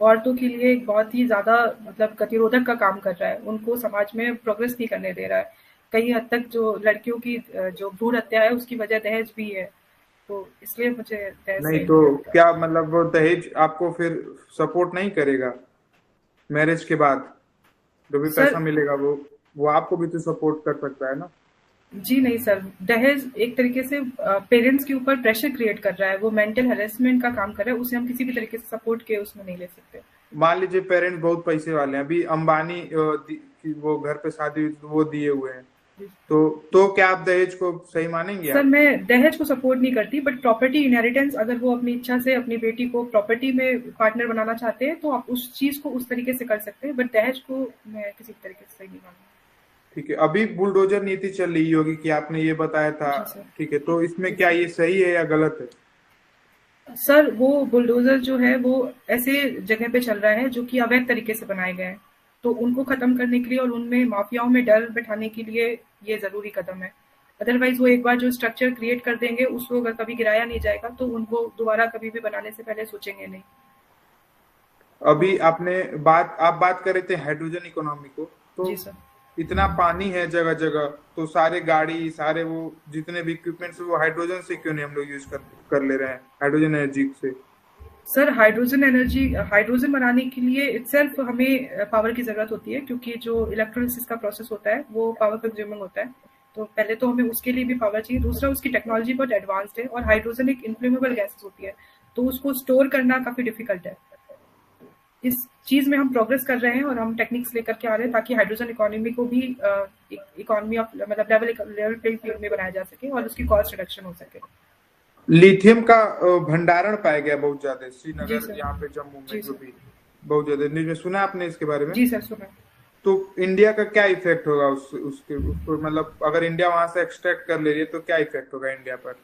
औरतों के लिए एक बहुत ही ज्यादा मतलब गतिरोधक का काम कर रहा है, उनको समाज में प्रोग्रेस नहीं करने दे रहा है। कई हद तक जो लड़कियों की जो भ्रूण हत्या है उसकी वजह दहेज भी है, तो इसलिए मुझे दहेज नहीं सही तो नहीं लगता। क्या मतलब वो दहेज आपको फिर सपोर्ट नहीं करेगा मैरिज के बाद? जो भी सर पैसा मिलेगा वो आपको भी तो सपोर्ट कर सकता है ना? जी नहीं सर, दहेज एक तरीके से पेरेंट्स के ऊपर प्रेशर क्रिएट कर रहा है, वो मेंटल हेरेसमेंट का काम कर रहा है, उसे हम किसी भी तरीके से सपोर्ट के उसमें नहीं ले सकते। मान लीजिए पेरेंट्स बहुत पैसे वाले हैं, अभी अंबानी की वो घर पे शादी हुई तो वो दिए हुए हैं, तो क्या आप दहेज को सही मानेंगे? सर मैं दहेज को सपोर्ट नहीं करती, बट प्रॉपर्टी इनहेरिटेंस अगर वो अपनी इच्छा से अपनी बेटी को प्रॉपर्टी में पार्टनर बनाना चाहते हैं तो आप उस चीज को उस तरीके से कर सकते हैं, बट दहेज को मैं किसी भी तरीके से सही नहीं मानती। ठीक है, अभी बुलडोजर नीति चल रही होगी कि आपने ये बताया था, जी सर। ठीक है, तो इसमें क्या ये सही है या गलत है? सर वो बुलडोजर जो है वो ऐसे जगह पे चल रहा है जो कि अवैध तरीके से बनाए गए हैं, तो उनको खत्म करने के लिए और उनमें माफियाओं में डर बैठाने के लिए ये जरूरी कदम है। अदरवाइज वो एक बार जो स्ट्रक्चर क्रिएट कर देंगे उसको अगर कभी गिराया नहीं जाएगा तो उनको दोबारा कभी भी बनाने से पहले सोचेंगे नहीं। अभी आप बात कर रहे थे हाइड्रोजन इकोनॉमी को, तो जी सर। इतना पानी है जगह जगह, तो सारे गाड़ी सारे वो जितने भी इक्विपमेंट्स वो हाइड्रोजन से क्यों नहीं हम लोग यूज कर ले रहे हैं, हाइड्रोजन एनर्जी से? सर हाइड्रोजन बनाने के लिए इटसेल्फ हमें पावर की जरूरत होती है, क्योंकि जो इलेक्ट्रोलिसिस का प्रोसेस होता है वो पावर कंज्यूमिंग होता है, तो पहले तो हमें उसके लिए भी पावर चाहिए। दूसरा उसकी टेक्नोलॉजी बहुत एडवांस्ड है और हाइड्रोजन एक इनफ्लेमेबल गैस होती है, तो उसको स्टोर करना काफी डिफिकल्ट है। इस चीज में हम प्रोग्रेस कर रहे हैं और हम टेक्निक्स लेकर के आ रहे हैं ताकि हाइड्रोजन इकोनॉमी को भी इकोनॉमी ऑफ मतलब लेवल प्लेइंग फील्ड में बनाया जा सके और उसकी कॉस्ट रिडक्शन हो सके। लिथियम का भंडारण पाया गया बहुत ज्यादा जी श्रीनगर, सर। यहाँ पे जम्मू में जी जो सर। भी बहुत ज्यादा न्यूज में सुना आपने इसके बारे में? जी सर सुना। तो इंडिया का क्या इफेक्ट होगा उसको मतलब अगर इंडिया वहां से एक्सट्रैक्ट कर ले रही है तो क्या इफेक्ट होगा इंडिया पर?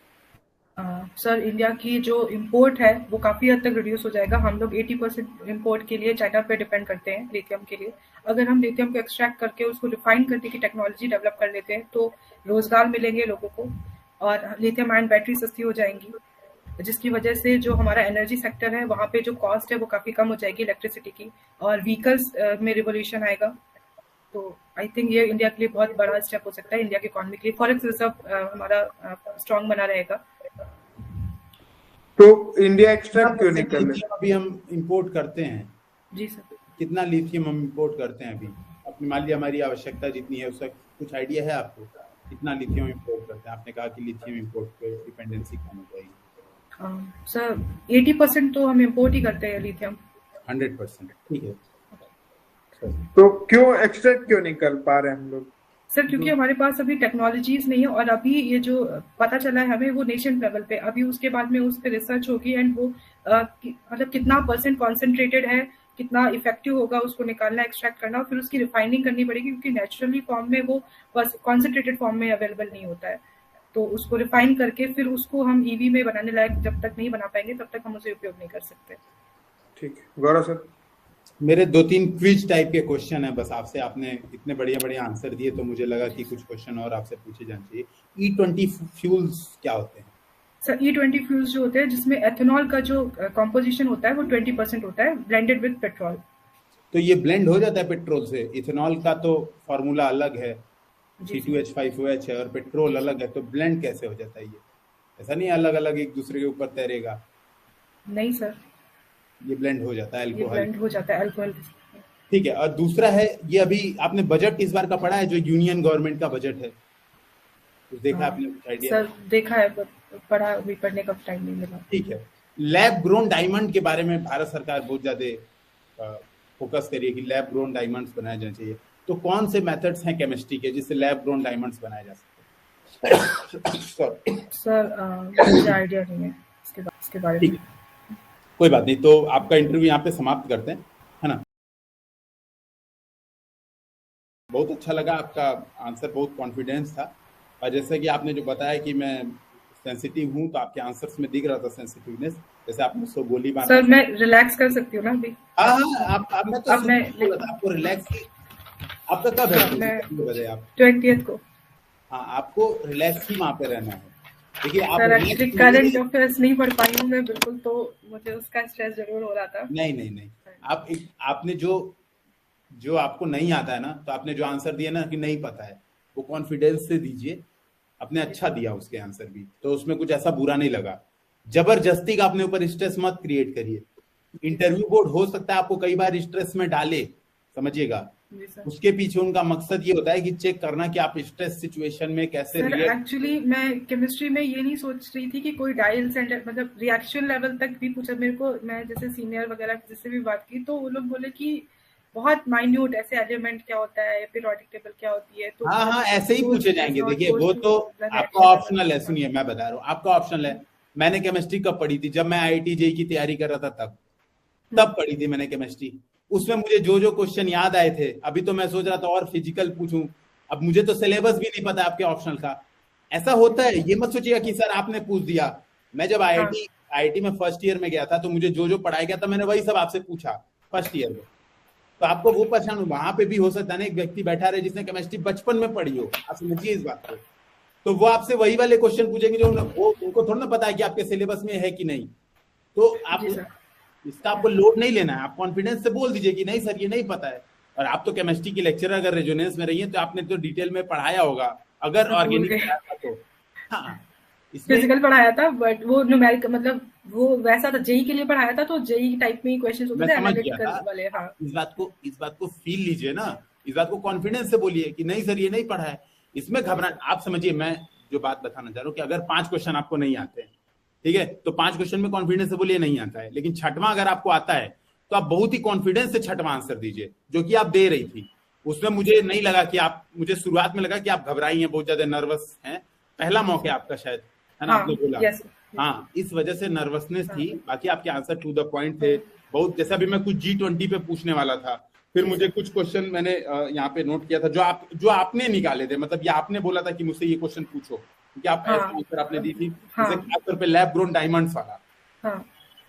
सर इंडिया की जो इंपोर्ट है वो काफी हद तक रिड्यूस हो जाएगा। हम लोग 80% इंपोर्ट के लिए चाइना पे डिपेंड करते हैं लिथियम के लिए। अगर हम लिथियम को एक्सट्रैक्ट करके उसको रिफाइन करने की टेक्नोलॉजी डेवलप कर लेते हैं तो रोजगार मिलेंगे लोगों को और लिथियम आयन बैटरी सस्ती हो जाएंगी, जिसकी वजह से जो हमारा एनर्जी सेक्टर है वहाँ पे जो कॉस्ट है वो काफी कम हो जाएगी इलेक्ट्रिसिटी की, और व्हीकल्स में रिवोल्यूशन आएगा। तो आई थिंक ये इंडिया के लिए बहुत बड़ा स्टेप हो सकता है, इंडिया की इकोनॉमी के लिए। फॉरेक्स रिजर्व हमारा स्ट्रांग बना रहेगा। तो इंडिया एक्सट्रैक्ट क्यों नहीं कर ले? लिथियम अभी हम इंपोर्ट करते हैं? जी सर। कितना लिथियम हम इंपोर्ट करते हैं अभी? अपनी मान लिया हमारी आवश्यकता जितनी है उसका कुछ आइडिया है आपको? कितना लिथियम इंपोर्ट करते हैं? आपने कहा कि लिथियम इंपोर्ट पे डिपेंडेंसी कम हो जाएगी। सर 80% तो हम इंपोर्ट ही करते हैं लिथियम। 100%? ठीक है सर। तो क्यों एक्सट्रैक्ट क्यों नहीं कर पा रहे हम लोग? सर क्योंकि हमारे पास अभी टेक्नोलॉजीज नहीं है, और अभी ये जो पता चला है हमें वो नेशन लेवल पे, अभी उसके बाद में उस पर रिसर्च होगी एंड वो मतलब कितना % कॉन्सेंट्रेटेड है, कितना इफेक्टिव होगा उसको निकालना, एक्सट्रैक्ट करना, और फिर उसकी रिफाइनिंग करनी पड़ेगी, क्योंकि नेचुरली फॉर्म में वो कॉन्सेंट्रेटेड फॉर्म में अवेलेबल नहीं होता है। तो उसको रिफाइन करके फिर उसको हम ईवी में बनाने लायक जब तक नहीं बना पाएंगे तब तक हम उसे उपयोग नहीं कर सकते। ठीक है गौरव सर। मेरे 2-3 क्विज टाइप के क्वेश्चन है बस आपसे। आपने इतने बढ़िया आंसर दिए तो मुझे लगा कि कुछ क्वेश्चन और आपसे पूछे जाने चाहिए। E20 फ्यूल्स क्या होते हैं? सर E20 फ्यूल्स जो होते हैं जिसमें एथेनॉल का जो कॉम्पोजिशन होता है वो 20% होता है ब्लेंडेड विद पेट्रोल। तो ये ब्लेंड हो जाता है पेट्रोल से? इथेनॉल का तो फॉर्मूला अलग है, C2H5OH है, और पेट्रोल अलग है, तो ब्लेंड कैसे हो जाता है ये? ऐसा नहीं अलग अलग एक दूसरे के ऊपर तैरेगा? नहीं सर, ये ब्लेंड हो जाता है ये अल्कोहल। ब्लेंड हो जाता है अल्कोहल। ठीक है। और दूसरा है, ये अभी आपने बजट इस बार का पढ़ा है, जो यूनियन गवर्नमेंट का बजट है, कुछ देखा हाँ, आपने, कुछ आइडिया? सर देखा है पर पढ़ा, अभी पढ़ने का टाइम नहीं मिला। ठीक है। लैब ग्रोन डायमंड के बारे में भारत सरकार बहुत ज्यादा फोकस करिए कि लैब ग्रोन डायमंड्स बनाए जाने चाहिए। तो कौन से मेथड्स हैं केमिस्ट्री के जिससे लैब ग्रोन डायमंड्स बनाए जा सकते हैं? सर मुझे आइडिया नहीं है इसके बारे ठीक में। है, कोई बात नहीं। तो आपका इंटरव्यू यहाँ पे समाप्त करते हैं, है ना। बहुत अच्छा लगा, आपका आंसर बहुत कॉन्फिडेंस था, और जैसे कि आपने जो बताया कि मैं सेंसिटिव हूँ, तो आपके आंसर्स में दिख रहा था सेंसिटिवनेस, जैसे आपने उसको गोली मारा। सर मैं रिलैक्स कर सकती हूँ ना अभी? हाँ, आप मैं तो अब मैं आपको रिलैक्स, आपका कब है? मैं बजे आप 20th को। हाँ, आपको रिलैक्स ही वहाँ पे रहना है। देखिए आप सर एक्चुअली करंट अफेयर्स नहीं पढ़ पाई हूँ मैं बिल्कुल, तो मुझे उसका स्ट्रेस जरूर हो रहा था। नहीं, आपने जो आपको नहीं आता है ना, तो आपने जो आंसर दिया ना कि नहीं पता है, वो कॉन्फिडेंस से दीजिए। आपने अच्छा दिया उसके आंसर भी, तो उसमें कुछ ऐसा बुरा नहीं लगा। जबरदस्ती का अपने ऊपर स्ट्रेस मत क्रिएट करिए। इंटरव्यू बोर्ड हो सकता है आपको कई बार स्ट्रेस में डाले, समझिएगा। उसके पीछे उनका मकसद ये होता है कि चेक करना कि आप स्ट्रेस सिचुएशन में कैसे रिएक्ट। एक्चुअली मैं केमिस्ट्री में ये नहीं सोच रही थी कि कोई डायल सेंटर मतलब रिएक्शन लेवल तक भी पूछा मेरे को। मैं जैसे सीनियर वगैरह जिससे भी बात की, तो वो लोग बोले कि बहुत माइन्यूट ऐसे एलिमेंट क्या होता है, पीरियोडिक टेबल क्या होती है। तो हाँ, ऐसे ही पूछे जाएंगे। देखिए वो तो आपका ऑप्शनल है। सुनिए, मैं बता रहा हूँ, आपका ऑप्शनल है। मैंने केमिस्ट्री कब पढ़ी थी? जब मैं IIT JEE की तैयारी कर रहा था, तब पढ़ी थी मैंने केमिस्ट्री। उसमें मुझे जो क्वेश्चन याद आए थे, अभी तो मैं सोच रहा था और फिजिकल पूछूं। अब मुझे तो सिलेबस भी नहीं पता आपके ऑप्शनल का। ऐसा होता है, ये मत सोचिएगा कि सर आपने पूछ दिया। मैं जब IIT में फर्स्ट ईयर में गया था, तो मुझे जो पढ़ाया गया था मैंने वही सब आपसे पूछा फर्स्ट ईयर में। तो आपको वो परेशान, वहां पे भी हो सकता है ना एक व्यक्ति बैठा रहे जिसने केमिस्ट्री बचपन में पढ़ी हो, आप समझिए इस बात को। तो वो आपसे वही वाले क्वेश्चन पूछेंगे जो वो उनको थोड़ा ना पता है कि आपके सिलेबस में है कि नहीं। तो आप इसका आपको लोड नहीं लेना है। आप कॉन्फिडेंस से बोल दीजिए कि नहीं सर ये नहीं पता है। और आप तो केमिस्ट्री की लेक्चरर अगर रेजोनेंस में रही है, तो आपने तो डिटेल में पढ़ाया होगा। अगर ऑर्गेनिक पढ़ाया था तो हाँ, फिजिकल पढ़ाया था, बट वो न्यूमेरिक मतलब वो वैसा था, जेई के लिए पढ़ाया था, तो जेई टाइप में ही क्वेश्चंस होते थे एनालिटिकल वाले। हाँ, इस बात को फील लीजिए ना, इस बात को कॉन्फिडेंस से बोलिए कि नहीं सर ये नहीं पढ़ा है। इसमें घबरा, आप समझिए मैं जो बात बताना चाह रहा हूँ कि अगर 5 क्वेश्चन आपको नहीं आते हैं, ठीक है, तो 5 क्वेश्चन में कॉन्फिडेंस से बोलिए नहीं आता है। लेकिन छठवां अगर आपको आता है, तो आप बहुत ही कॉन्फिडेंस से छठवां आंसर दीजिए, जो कि आप दे रही थी। उसमें मुझे नहीं लगा कि आप, मुझे शुरुआत में लगा कि आप घबराई हैं, बहुत ज्यादा नर्वस हैं। पहला मौका आपका शायद, है ना, आपने बोला। हाँ, इस वजह से नर्वसनेस थी। बाकी आपके आंसर टू द पॉइंट थे बहुत। जैसे अभी मैं कुछ G20 पे पूछने वाला था, फिर मुझे कुछ क्वेश्चन मैंने यहाँ पे नोट किया था जो आपने निकाले थे। मतलब ये आपने बोला था कि मुझसे ये क्वेश्चन पूछो, क्योंकि आप ऐसा आंसर आपने दी थी, जैसे खासतौर पे लैब ग्रोन डायमंड्स वाला।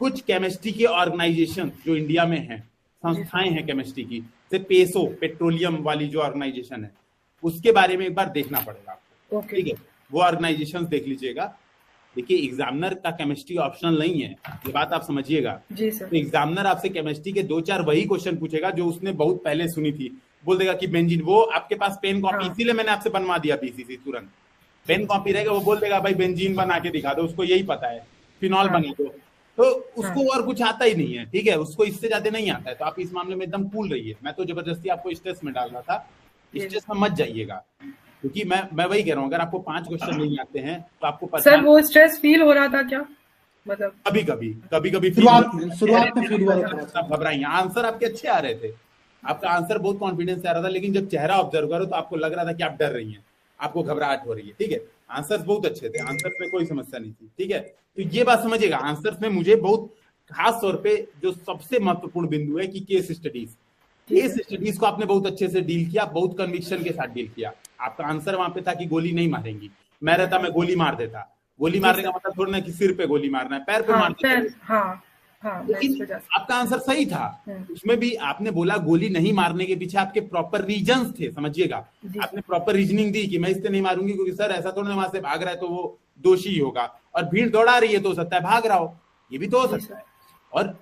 कुछ केमिस्ट्री के ऑर्गेनाइजेशन जो इंडिया में है, संस्थाएं हैं केमिस्ट्री की, जैसे पेसो, पेट्रोलियम वाली जो ऑर्गेनाइजेशन है, उसके बारे में एक बार देखना पड़ेगा आपको। ठीक है, वो ऑर्गेनाइजेशन देख लीजिएगा। देखिए, एग्जामिनर का केमिस्ट्री ऑप्शनल नहीं है, ये बात आप समझिएगा। तो एग्जामिनर आपसे केमिस्ट्री के 2-4 वही क्वेश्चन पूछेगा जो उसने बहुत पहले सुनी थी। बोल देगा कि बेंजीन, वो आपके पास पेन कॉपी, इसीलिए मैंने आपसे बनवा दिया BCC तुरंत। पेन कॉपी रहेगा, वो बोल देगा भाई बेंजीन बना के दिखा दो, उसको यही पता है, फिनॉल बना दो। तो उसको और कुछ आता ही नहीं है, ठीक है, उसको इससे ज्यादा नहीं आता है। तो आप इस मामले में एकदम कूल रहिए। मैं तो जबरदस्ती आपको स्ट्रेस में डाल रहा था, स्ट्रेस में मत जाइएगा, क्योंकि मैं वही कह रहा हूँ, अगर आपको 5 क्वेश्चन नहीं आते हैं तो आपको पता। सर वो स्ट्रेस फील हो रहा था क्या? मतलब कभी कभी शुरुआत में फील हुआ था, घबराइए। आंसर आपके अच्छे आ रहे थे, आपका आंसर बहुत कॉन्फिडेंस से आ रहा था, लेकिन जब चेहरा ऑब्जर्व करो तो आपको लग रहा था कि आप डर रही हैं, आपको घबराहट हो रही है। ठीक है, आंसर्स बहुत अच्छे थे, आंसर्स में कोई समस्या नहीं थी। ठीक है, तो ये बात समझिएगा। आंसर्स में मुझे बहुत खास तौर पे जो सबसे महत्वपूर्ण बिंदु है कि केस स्टडीज को आपने बहुत अच्छे से डील किया, बहुत कन्विक्शन के साथ डील किया। आपका आंसर वहां पे था कि गोली नहीं मारेंगी। मैं रहता, मैं गोली मार देता। गोली मारने का मतलब थोड़ा ना कि सिर पे गोली मारना है, पैर पे मारना है। लेकिन आपका आंसर सही था। उसमें भी आपने बोला गोली नहीं मारने के पीछे आपके प्रॉपर रीजंस थे, समझिएगा। आपने प्रॉपर रीजनिंग दी कि मैं इससे नहीं मारूंगी क्योंकि सर ऐसा थोड़ा वहां से भाग रहा है तो वो दोषी ही होगा, और भीड़ दौड़ा रही है तो हो सकता है भाग रहा हो, ये भी तो हो सकता है। और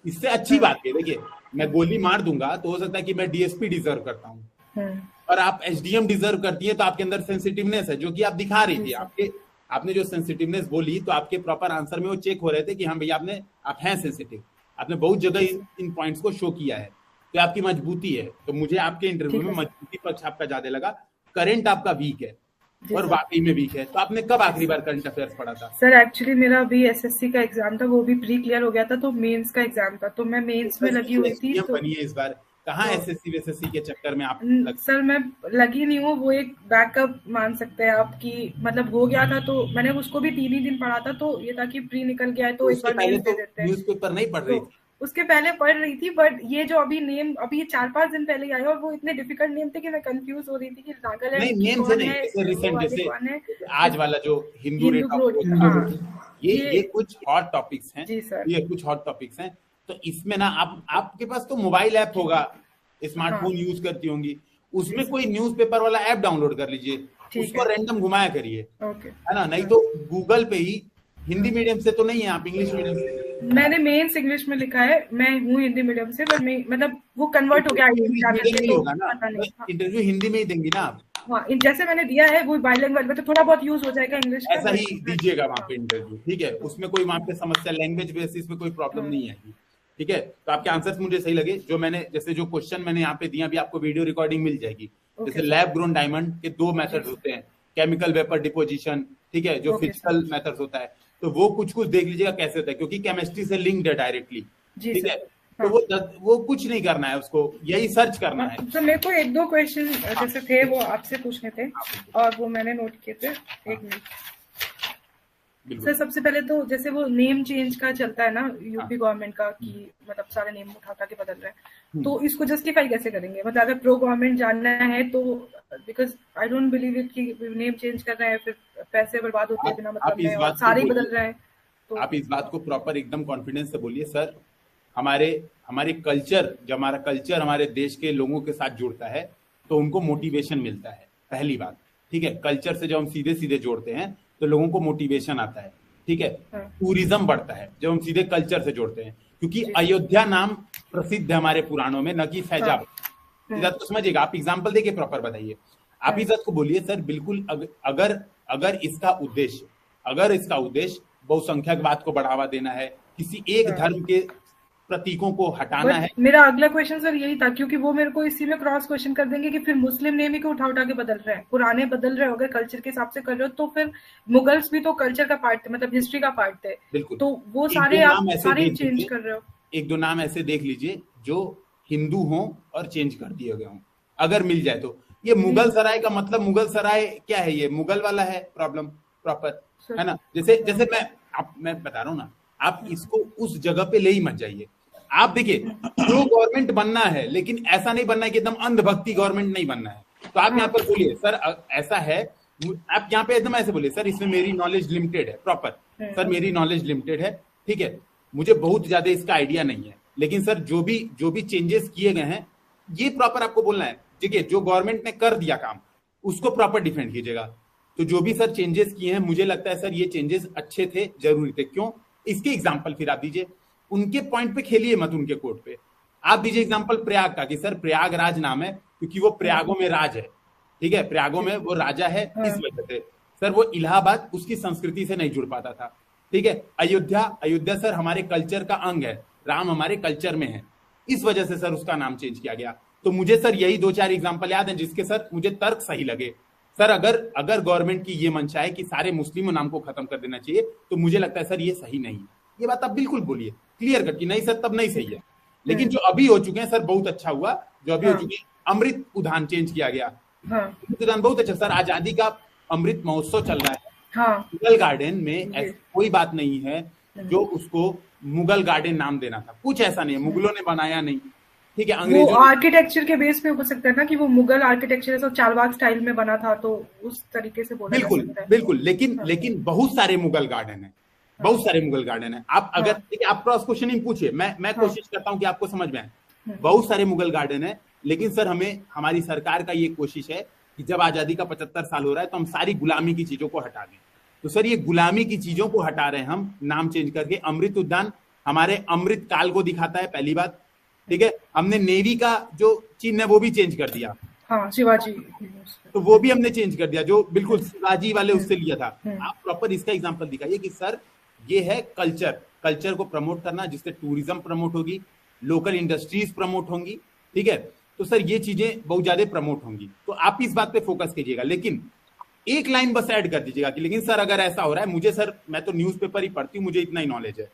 इससे अच्छी बात है, देखिए मैं गोली मार दूंगा तो हो सकता है कि मैं DSP डिजर्व करता हूँ और आप SDM डिजर्व करती है, तो आपके अंदर सेंसिटिवनेस है जो कि आप दिखा रही थी। आपने जो सेंसिटिवनेस बोली तो आपके प्रॉपर आंसर में वो चेक हो रहे थे कि हाँ भैया आप हैं सेंसिटिव, आपने बहुत जगह इन पॉइंट्स को शो किया है, तो आपकी मजबूती है। तो मुझे आपके इंटरव्यू में मजबूती पक्ष आपका ज्यादा लगा, करंट आपका वीक है और वाकई में वीक है। तो आपने कब आखिरी बार करंट अफेयर्स पढ़ा था? सर एक्चुअली मेरा अभी एसएससी का एग्जाम था, वो भी प्री क्लियर हो गया था, तो मेंस का एग्जाम था, तो मैं मेंस में लगी हुई थी। तो बनी है इस बार, कहाँ एसएससी वेसएससी के चक्कर में आप सर मैं लगी नहीं हूँ, वो एक बैकअप मान सकते हैं आप कि मतलब हो गया था, तो मैंने उसको भी 3 ही दिन पढ़ा था, तो ये था कि प्री निकल गया है तो एक बार मेंस दे देते हैं। न्यूज़पेपर नहीं पढ़ रही थी? उसके पहले पढ़ रही थी, बट ये जो अभी नेम अभी 4-5 दिन पहले आया, और वो इतने डिफिकल्ट नेम थे कि मैं कंफ्यूज हो रही थी कि नागालैंड नहीं, नेम से नहीं, जैसे रिसेंट जैसे आज वाला जो हिंदू रेट, ये कुछ हॉट टॉपिक्स हैं जी सर, ये कुछ हॉट टॉपिक्स हैं। तो इसमें ना आपके पास तो मोबाइल ऐप होगा, स्मार्टफोन यूज करती होंगी, उसमें कोई न्यूज़पेपर वाला ऐप डाउनलोड कर लीजिए, उसको रैंडम घुमाया करिए, है ना। नहीं तो गूगल पे ही, हिंदी मीडियम से तो नहीं है आप, इंग्लिश मीडियम से? मैंने मेंस इंग्लिश में लिखा है, मैं हूँ हिंदी मीडियम से, पर मतलब वो कन्वर्ट हो गया इंटरव्यू हिंदी में ही देंगी ना आप? हाँ, जैसे मैंने दिया है वो बाइलिंगुअल में, तो थोड़ा बहुत यूज हो जाएगा इंग्लिश का, ऐसा ही दीजिएगा वहाँ पे इंटरव्यू, ठीक है। उसमें कोई वहाँ पे समस्या लैंग्वेज बेसिस में कोई प्रॉब्लम नहीं आएगी, ठीक है। तो आपके आंसर्स मुझे सही लगे, जो मैंने जैसे जो क्वेश्चन मैंने यहाँ पे दिया, अभी आपको वीडियो रिकॉर्डिंग मिल जाएगी। जैसे लैब ग्रोन डायमंड के 2 मेथड होते हैं, केमिकल वेपर डिपोजिशन, ठीक है, जो फिजिकल मेथड्स होता है, तो वो कुछ कुछ देख लीजिएगा कैसे होता है, क्योंकि केमिस्ट्री से लिंक्ड है डायरेक्टली, ठीक है। तो वो कुछ नहीं करना है, उसको यही सर्च करना है। तो मेरे को 1-2 क्वेश्चन जैसे थे वो आपसे पूछने थे, और वो मैंने नोट किए थे। 1 मिनट सर, सबसे पहले तो जैसे वो नेम चेंज का चलता है ना यूपी गवर्नमेंट का, कि मतलब सारे नेम उठा के बदल रहे हैं, तो इसको जस्टिफाई कैसे करेंगे? मतलब अगर प्रो गवर्नमेंट जानना है तो, because I don't believe it कि नेम चेंज कर रहे हैं फिर पैसे बर्बाद होते हैं बिना मतलब में, और सारे ही बदल रहे हैं। तो आप इस बात को प्रॉपर एकदम कॉन्फिडेंस से बोलिए, सर हमारे कल्चर, जब हमारा कल्चर हमारे देश के लोगों के साथ जुड़ता है तो उनको मोटिवेशन मिलता है, पहली बात, ठीक है। कल्चर से जब हम सीधे सीधे जोड़ते हैं तो लोगों को मोटिवेशन आता है, ठीक है। टूरिज्म बढ़ता है जब हम सीधे कल्चर से जोड़ते हैं, क्योंकि अयोध्या नाम प्रसिद्ध है हमारे पुराणों में, न कि फैजाबाद। तो समझिएगा, आप एग्जाम्पल देके प्रॉपर बताइए। आप इज्जत को बोलिए सर, बिल्कुल अगर इसका उद्देश्य बहुसंख्यकवाद को बढ़ावा देना है, किसी एक धर्म के प्रतीकों को हटाना है। मेरा अगला क्वेश्चन सर यही था, क्योंकि वो मेरे को इसी में क्रॉस क्वेश्चन कर देंगे कि फिर मुस्लिम नेम ही को उठा के बदल रहे हैं, पुराने बदल रहे हो, अगर कल्चर के हिसाब से कर रहे हो तो फिर मुगल्स भी तो कल्चर का पार्ट थे, मतलब हिस्ट्री का पार्ट थे, बिल्कुल। तो वो सारे आप सारे चेंज कर रहे हो। 1-2 नाम ऐसे देख लीजिए जो हिंदू हों और चेंज कर दिए गए हों, अगर मिल जाए तो। ये मुगल सराय का मतलब, मुगल सराय क्या है? ये मुगल वाला है प्रॉब्लम प्रॉपर, है ना। जैसे मैं बता रहा हूँ ना, आप इसको उस जगह पे ले ही मत जाइए। आप देखिए, जो गवर्नमेंट बनना है, लेकिन ऐसा नहीं बनना है कि एकदम अंधभक्ति गवर्नमेंट नहीं बनना है। तो आप यहाँ पर बोलिए सर ऐसा है, आप यहाँ पे एकदम ऐसे बोलिए सर इसमें मेरी नॉलेज लिमिटेड है, प्रॉपर सर मेरी नॉलेज लिमिटेड है, ठीक है, मुझे बहुत ज्यादा इसका आइडिया नहीं है, लेकिन सर जो भी चेंजेस किए गए हैं, ये प्रॉपर आपको बोलना है, ठीक है। जो गवर्नमेंट ने कर दिया काम, उसको प्रॉपर डिफेंड कीजिएगा। तो जो भी सर चेंजेस किए हैं, मुझे लगता है सर ये चेंजेस अच्छे थे, जरूरी थे। क्यों? इसके एग्जाम्पल फिर आप दीजिए, उनके पॉइंट पे खेलिए मत, उनके कोर्ट पे आप दीजिए एग्जांपल प्रयाग का, कि सर प्रयागराज नाम है क्योंकि वो प्रयागों में राज है, ठीक है, प्रयागों में वो राजा है, इस वजह से। सर वो इलाहाबाद उसकी संस्कृति से नहीं जुड़ पाता था, ठीक है। अयोध्या सर हमारे कल्चर का अंग है, राम हमारे कल्चर में है, इस वजह से सर उसका नाम चेंज किया गया। तो मुझे सर यही 2-4 एग्जाम्पल याद हैं जिसके सर मुझे तर्क सही लगे। सर अगर गवर्नमेंट की ये मंशा है कि सारे मुस्लिम नाम को खत्म कर देना चाहिए, तो मुझे लगता है सर ये सही नहीं है। ये बात आप बिल्कुल बोलिए क्लियर कट कि नहीं सर तब नहीं सही है। लेकिन जो अभी हो चुके हैं सर, बहुत अच्छा हुआ जो अभी हो चुके हैं। अमृत उद्यान चेंज किया गया, अमृत उद्यान बहुत अच्छा सर, आजादी का अमृत महोत्सव चल रहा है। मुगल गार्डन में ऐसी कोई बात नहीं है जो उसको मुगल गार्डन नाम देना था, कुछ ऐसा नहीं है, मुगलों ने बनाया नहीं, ठीक है। अंग्रेजों आर्किटेक्चर के बेस पे हो सकता है ना कि वो मुगल आर्किटेक्चर है, चारबाग स्टाइल में बना था, तो उस तरीके से बोला बिल्कुल। लेकिन बहुत सारे मुगल गार्डन है, बहुत सारे मुगल गार्डन है। आप अगर देखिए, आप क्रॉस क्वेश्चनिंग पूछिए, मैं कोशिश करता हूं कि आपको समझ में आए। बहुत सारे मुगल गार्डन है, लेकिन सर हमारी सरकार का ये कोशिश है कि जब आजादी का 75 साल हो रहा है तो हम सारी गुलामी की चीजों को हटा दें। तो सर ये गुलामी की चीजों को हटा रहे हैं हम, नाम चेंज करके। अमृत उद्यान हमारे अमृत काल को दिखाता है, पहली बात, ठीक है। हमने नेवी का जो चिन्ह है वो भी चेंज कर दिया, शिवाजी, तो वो भी हमने चेंज कर दिया, जो बिल्कुल शिवाजी वाले उससे लिया था। आप प्रॉपर इसका एग्जांपल दिखाइए कि सर ये है कल्चर, कल्चर को प्रमोट करना, जिससे टूरिज्म प्रमोट होगी, लोकल इंडस्ट्रीज प्रमोट होंगी, ठीक है। तो सर ये चीजें बहुत ज्यादा प्रमोट होंगी, तो आप इस बात पे फोकस कीजिएगा। लेकिन एक लाइन बस ऐड कर दीजिएगा कि लेकिन सर अगर ऐसा हो रहा है, मुझे सर मैं तो न्यूज़पेपर ही पढ़ती हूँ, मुझे इतना ही नॉलेज है,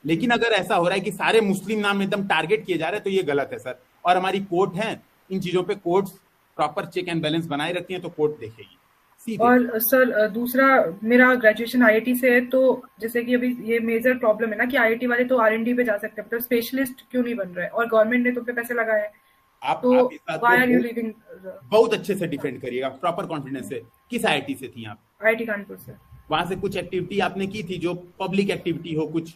लेकिन अगर ऐसा हो रहा है कि सारे मुस्लिम नाम एकदम टारगेट किए जा रहे हैं, तो ये गलत है सर। और हमारी कोर्ट है, इन चीजों पे courts proper check and balance बनाए रखती हैं, तो कोर्ट देखेगी। और सर दूसरा, मेरा ग्रेजुएशन आईआईटी से है, तो जैसे कि अभी ये मेजर प्रॉब्लम है ना कि आईआईटी वाले तो आरएनडी पे जा सकते हैं, मतलब स्पेशलिस्ट क्यों नहीं बन रहे, और गवर्नमेंट ने तो पे पैसे लगाए हैं, तो व्हाई आर यू लिविंग। बहुत अच्छे से डिफेंड करिएगा, प्रॉपर कॉन्फिडेंस से। किस आईआईटी से थी आप? आईआईटी कानपुर से। वहां से कुछ एक्टिविटी आपने की थी जो पब्लिक एक्टिविटी हो कुछ?